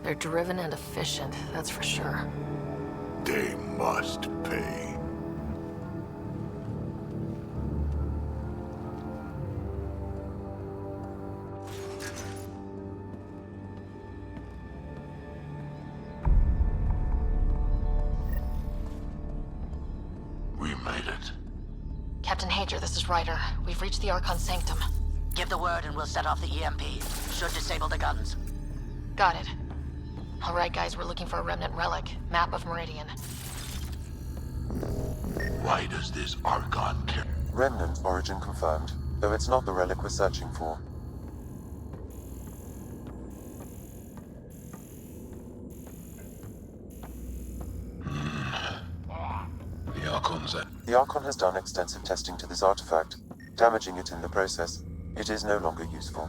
They're driven and efficient, that's for sure. They must pay. We made it. Captain Hager, this is Ryder. We've reached the Archon Sanctum. Give the word and we'll set off the EMP. Should disable the guns. Got it. All right, guys, we're looking for a remnant relic. Map of Meridian. Why does this Archon care? Remnant origin confirmed, though it's not the relic we're searching for. The Archon's at... The Archon has done extensive testing to this artifact, damaging it in the process. It is no longer useful.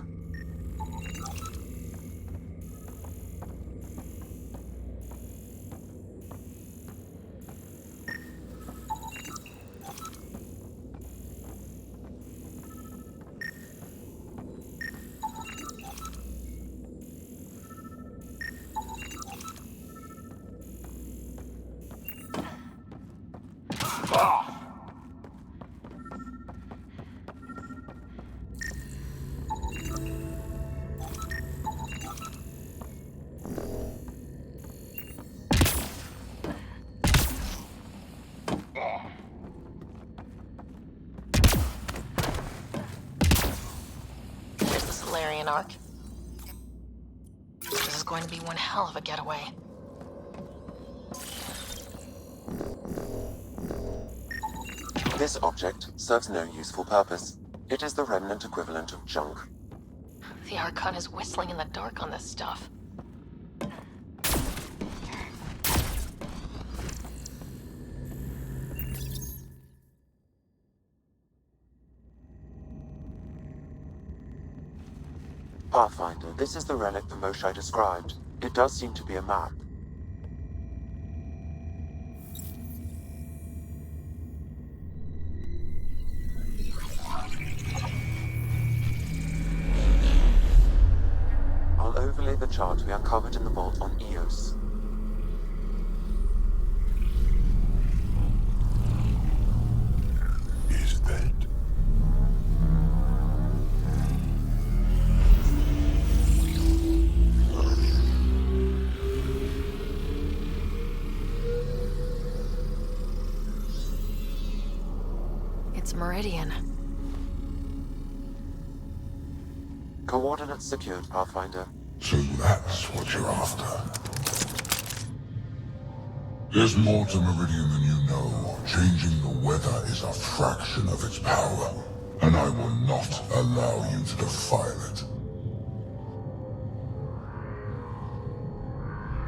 Here's the Salarian Ark. This is going to be one hell of a getaway. This object serves no useful purpose. It is the remnant equivalent of junk. The Archon is whistling in the dark on this stuff. Pathfinder, this is the relic the Moshai described. It does seem to be a map. I'll overlay the chart we uncovered in the vault on Eos. Is that? It's Meridian. Coordinates secured, Pathfinder. So that's what you're after. There's more to Meridian than you know. Changing the weather is a fraction of its power, and I will not allow you to defile it.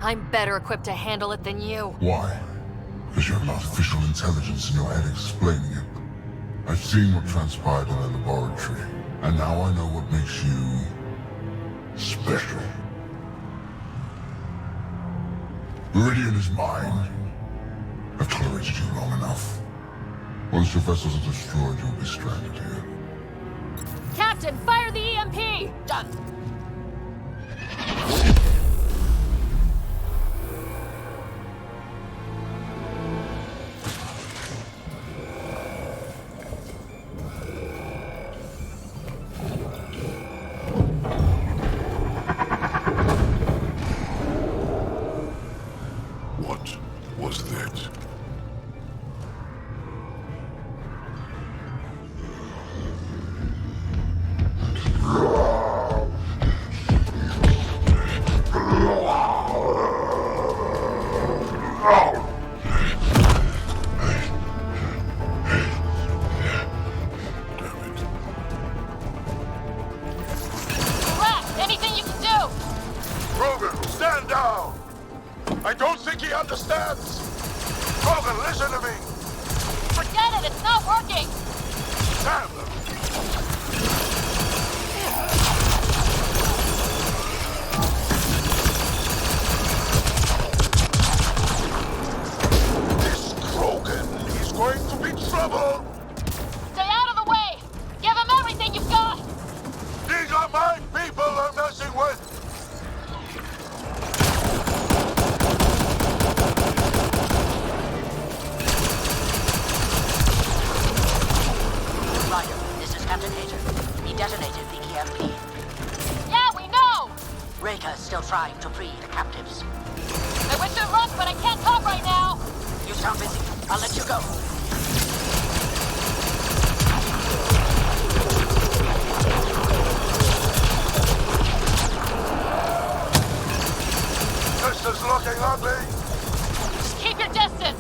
I'm better equipped to handle it than you. Why? Because you have artificial intelligence in your head explaining it. I've seen what transpired in the laboratory, and now I know what makes you special. Meridian is mine. I've tolerated you long enough. Once your vessels are destroyed, you'll be stranded here. Captain, fire the EMP! Done. What was that? Rex, anything you can do? Krogan, stand down! I don't think he understands! Krogan, listen to me! Forget it, it's not working! Damn them! This Krogan, he's going to be trouble! Stay out of the way! Give him everything you've got! These are my people I'm messing with! Ryder, this is Captain Hager. He detonated the EMP. Yeah, we know! Reka is still trying to free the captives. I wish you luck, but I can't talk right now! You sound busy. I'll let you go. This is looking ugly! Just keep your distance!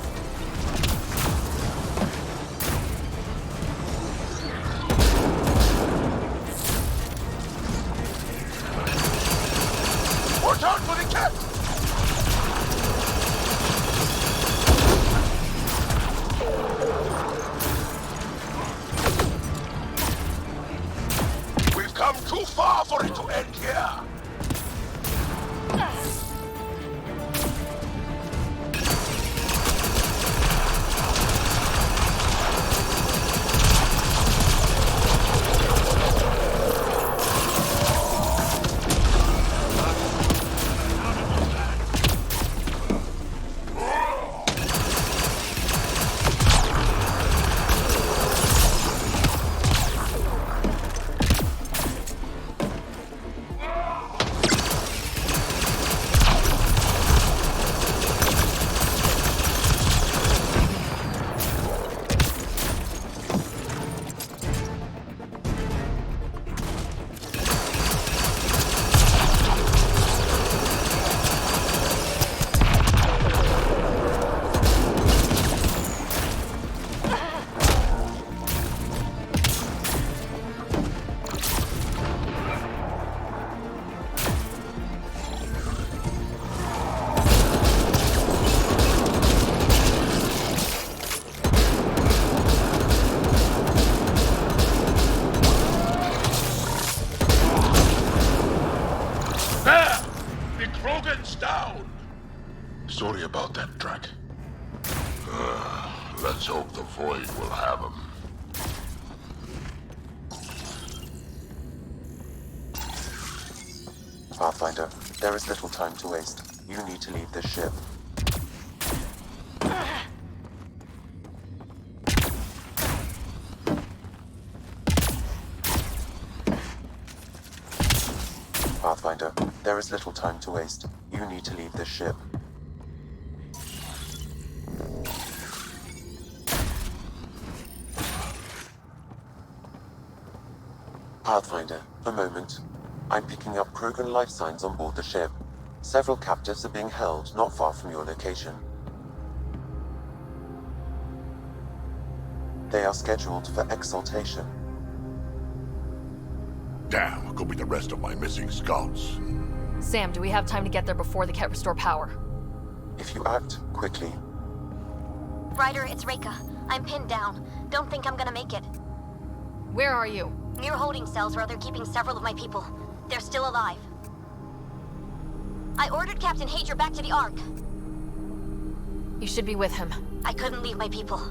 Watch out for the cat! We've come too far for it to end here! There! The Krogan's down! Sorry about that, Drac. Let's hope the Void will have him. Pathfinder, there is little time to waste. You need to leave this ship. Pathfinder, there is little time to waste. You need to leave this ship. Pathfinder, a moment. I'm picking up Krogan life signs on board the ship. Several captives are being held not far from your location. They are scheduled for exaltation. Damn, could be the rest of my missing scouts. Sam, do we have time to get there before the Ket restore power? If you act quickly. Ryder, it's Reka. I'm pinned down. Don't think I'm gonna make it. Where are you? Near holding cells where they're keeping several of my people. They're still alive. I ordered Captain Hager back to the Ark. You should be with him. I couldn't leave my people.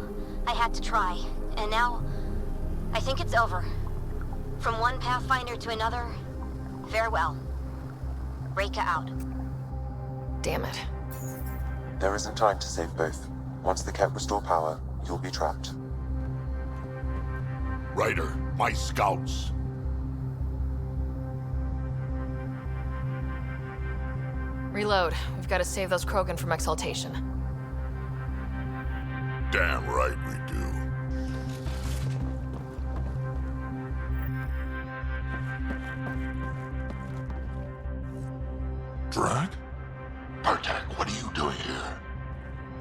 I had to try. And now, I think it's over. From one Pathfinder to another, farewell. Reka out. Damn it. There isn't time to save both. Once the Ket restore power, you'll be trapped. Ryder, my scouts. Reload. We've got to save those Krogan from exaltation. Damn right we do. Drag? Bartek, what are you doing here?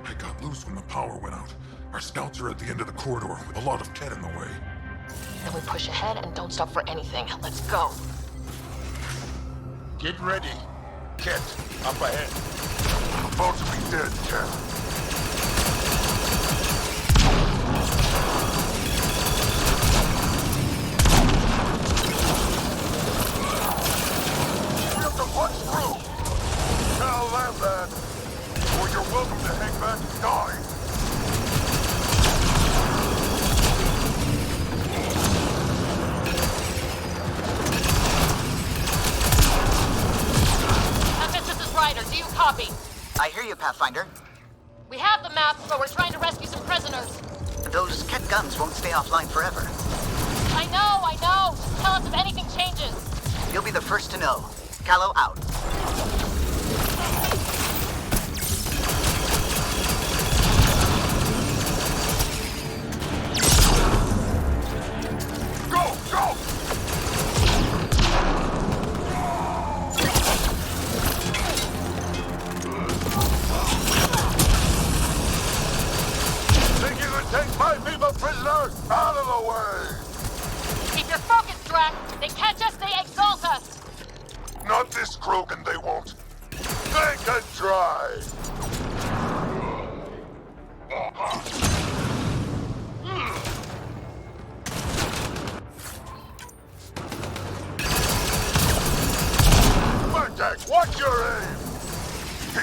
I got loose when the power went out. Our scouts are at the end of the corridor with a lot of Ket in the way. Then we push ahead and don't stop for anything. Let's go. Get ready. Ket, up ahead. I'm about to be dead, Ket. Pathfinder. We have the map, but we're trying to rescue some prisoners. Those Ket guns won't stay offline forever. I know! Tell us if anything changes. You'll be the first to know. Callow out. Go! Go! Think you can take my people prisoner? Out of the way! Keep your focus, Drac. They catch us, they exalt us. Not this Krogan, they won't. They can try. Murdak, watch your aim!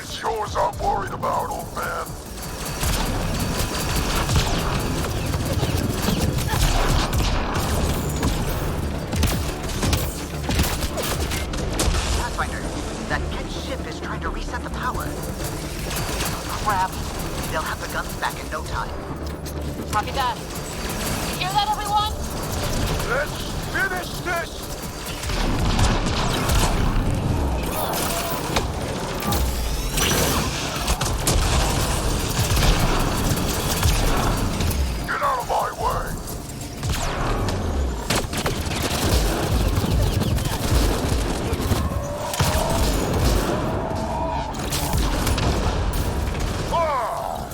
It's yours I'm worried about, old man. Pathfinder, that Ket ship is trying to reset the power. Crap. They'll have the guns back in no time. Copy that. You hear that, everyone? Let's finish this! Get out of my way! Ah!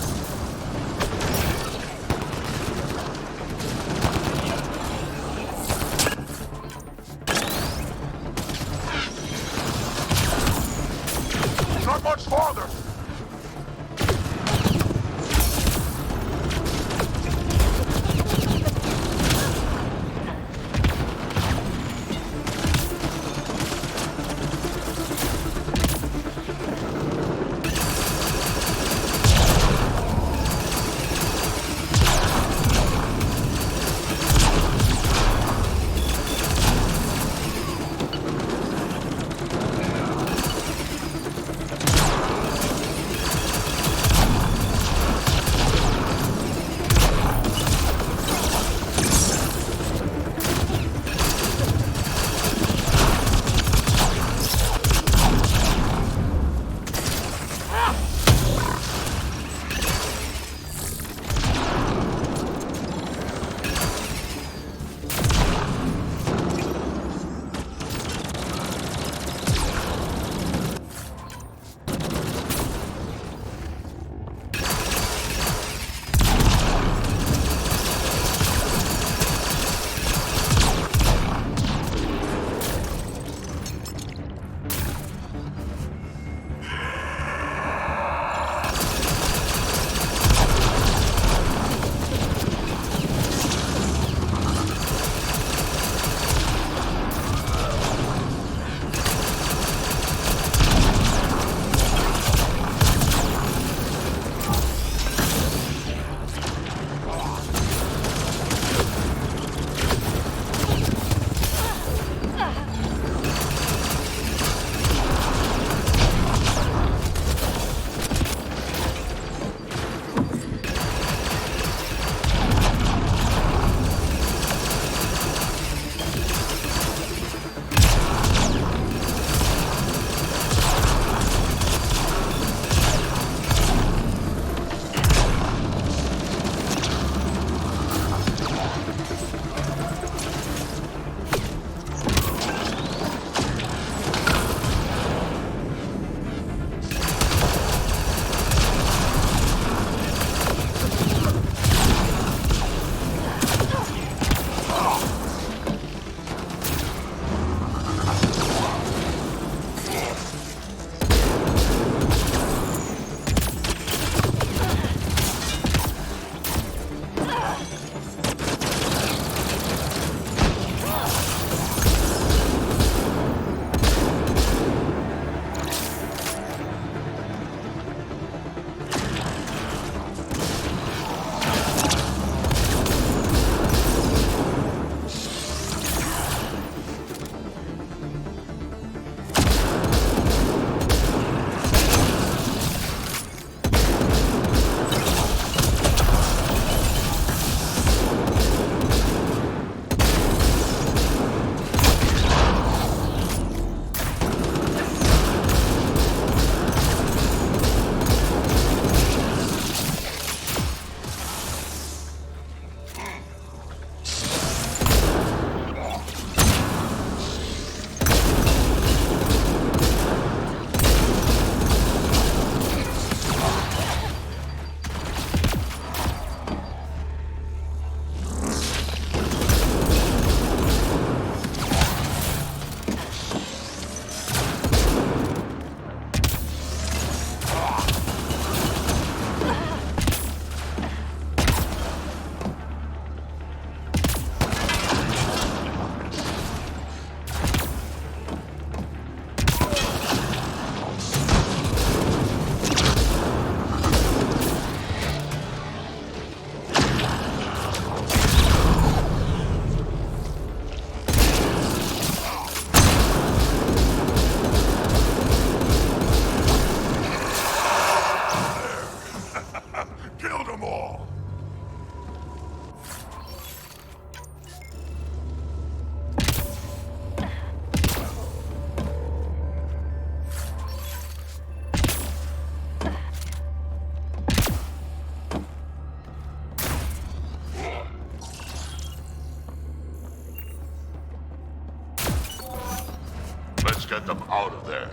get them out of there.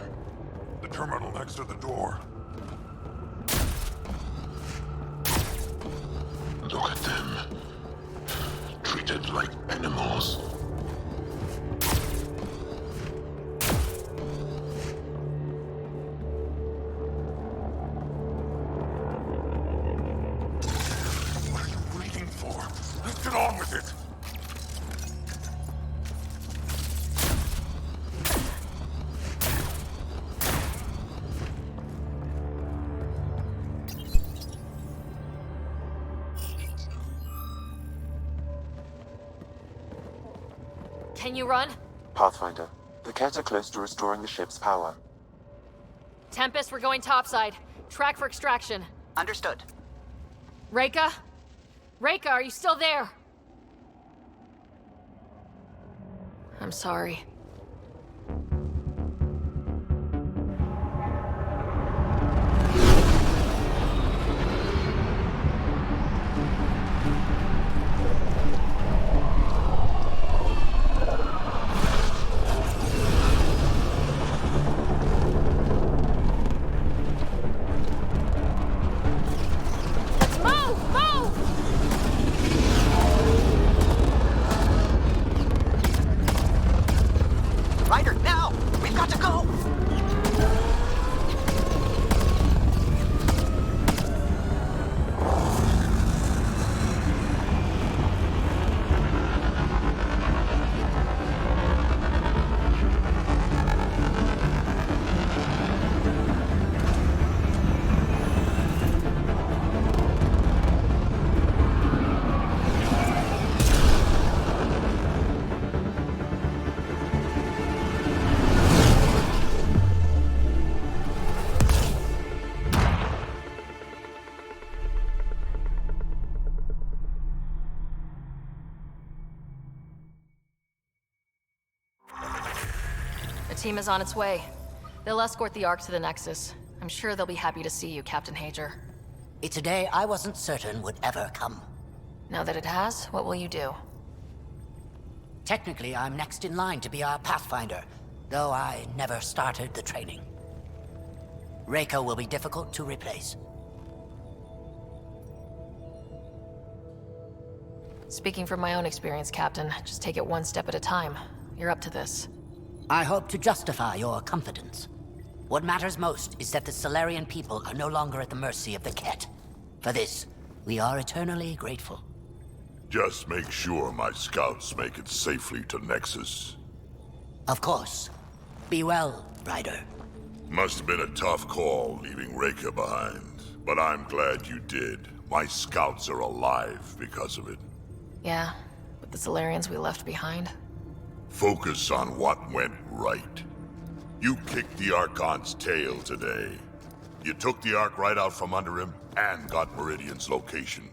The terminal next to the door. Look at them. Treated like animals. What are you waiting for? Let's get on with it. Can you run? Pathfinder, the Ket are close to restoring the ship's power. Tempest, we're going topside. Track for extraction. Understood. Reika? Reika, are you still there? I'm sorry. Ryder, now! We've got to go! The team is on its way. They'll escort the Ark to the Nexus. I'm sure they'll be happy to see you, Captain Hager. It's a day I wasn't certain would ever come. Now that it has, what will you do? Technically, I'm next in line to be our Pathfinder, though I never started the training. Reika will be difficult to replace. Speaking from my own experience, Captain, just take it one step at a time. You're up to this. I hope to justify your confidence. What matters most is that the Salarian people are no longer at the mercy of the Ket. For this, we are eternally grateful. Just make sure my scouts make it safely to Nexus. Of course. Be well, Ryder. Must have been a tough call leaving Reika behind, but I'm glad you did. My scouts are alive because of it. Yeah, but the Salarians we left behind? Focus on what went right. You kicked the Archon's tail today. You took the Ark right out from under him and got Meridian's location.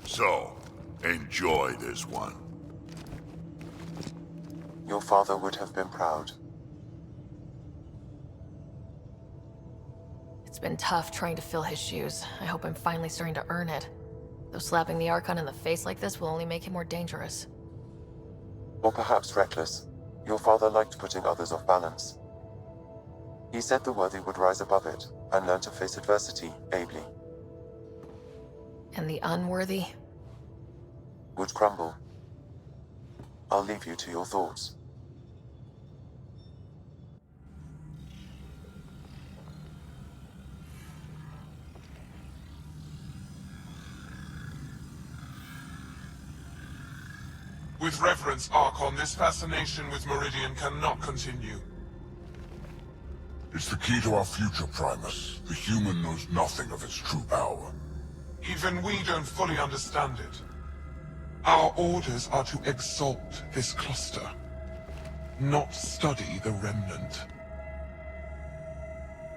So, enjoy this one. Your father would have been proud. It's been tough trying to fill his shoes. I hope I'm finally starting to earn it. Though slapping the Archon in the face like this will only make him more dangerous. Or perhaps reckless. Your father liked putting others off balance. He said the worthy would rise above it and learn to face adversity ably. And the unworthy? Would crumble. I'll leave you to your thoughts. With reverence, Archon, this fascination with Meridian cannot continue. It's the key to our future, Primus. The human knows nothing of its true power. Even we don't fully understand it. Our orders are to exalt this cluster, not study the remnant.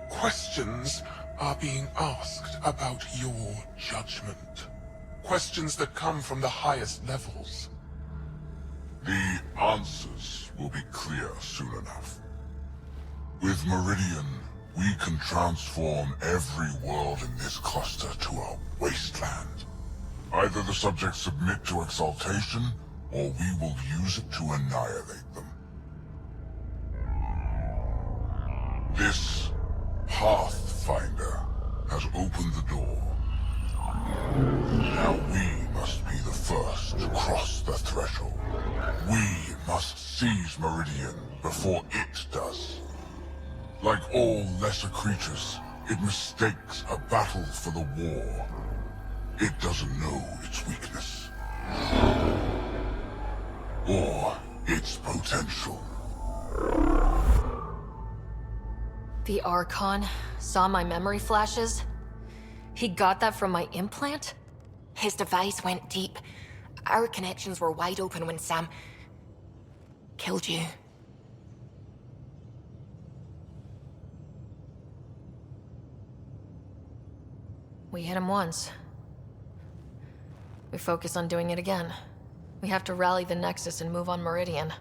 Questions are being asked about your judgment. Questions that come from the highest levels. The answers will be clear soon enough. With Meridian, we can transform every world in this cluster to a wasteland. Either the subjects submit to exaltation, or we will use it to annihilate them. Now we must be the first to cross the threshold. We must seize Meridian before it does. Like all lesser creatures, it mistakes a battle for the war. It doesn't know its weakness. Or its potential. The Archon saw my memory flashes? He got that from my implant? His device went deep. Our connections were wide open when Sam killed you. We hit him once. We focus on doing it again. We have to rally the Nexus and move on Meridian.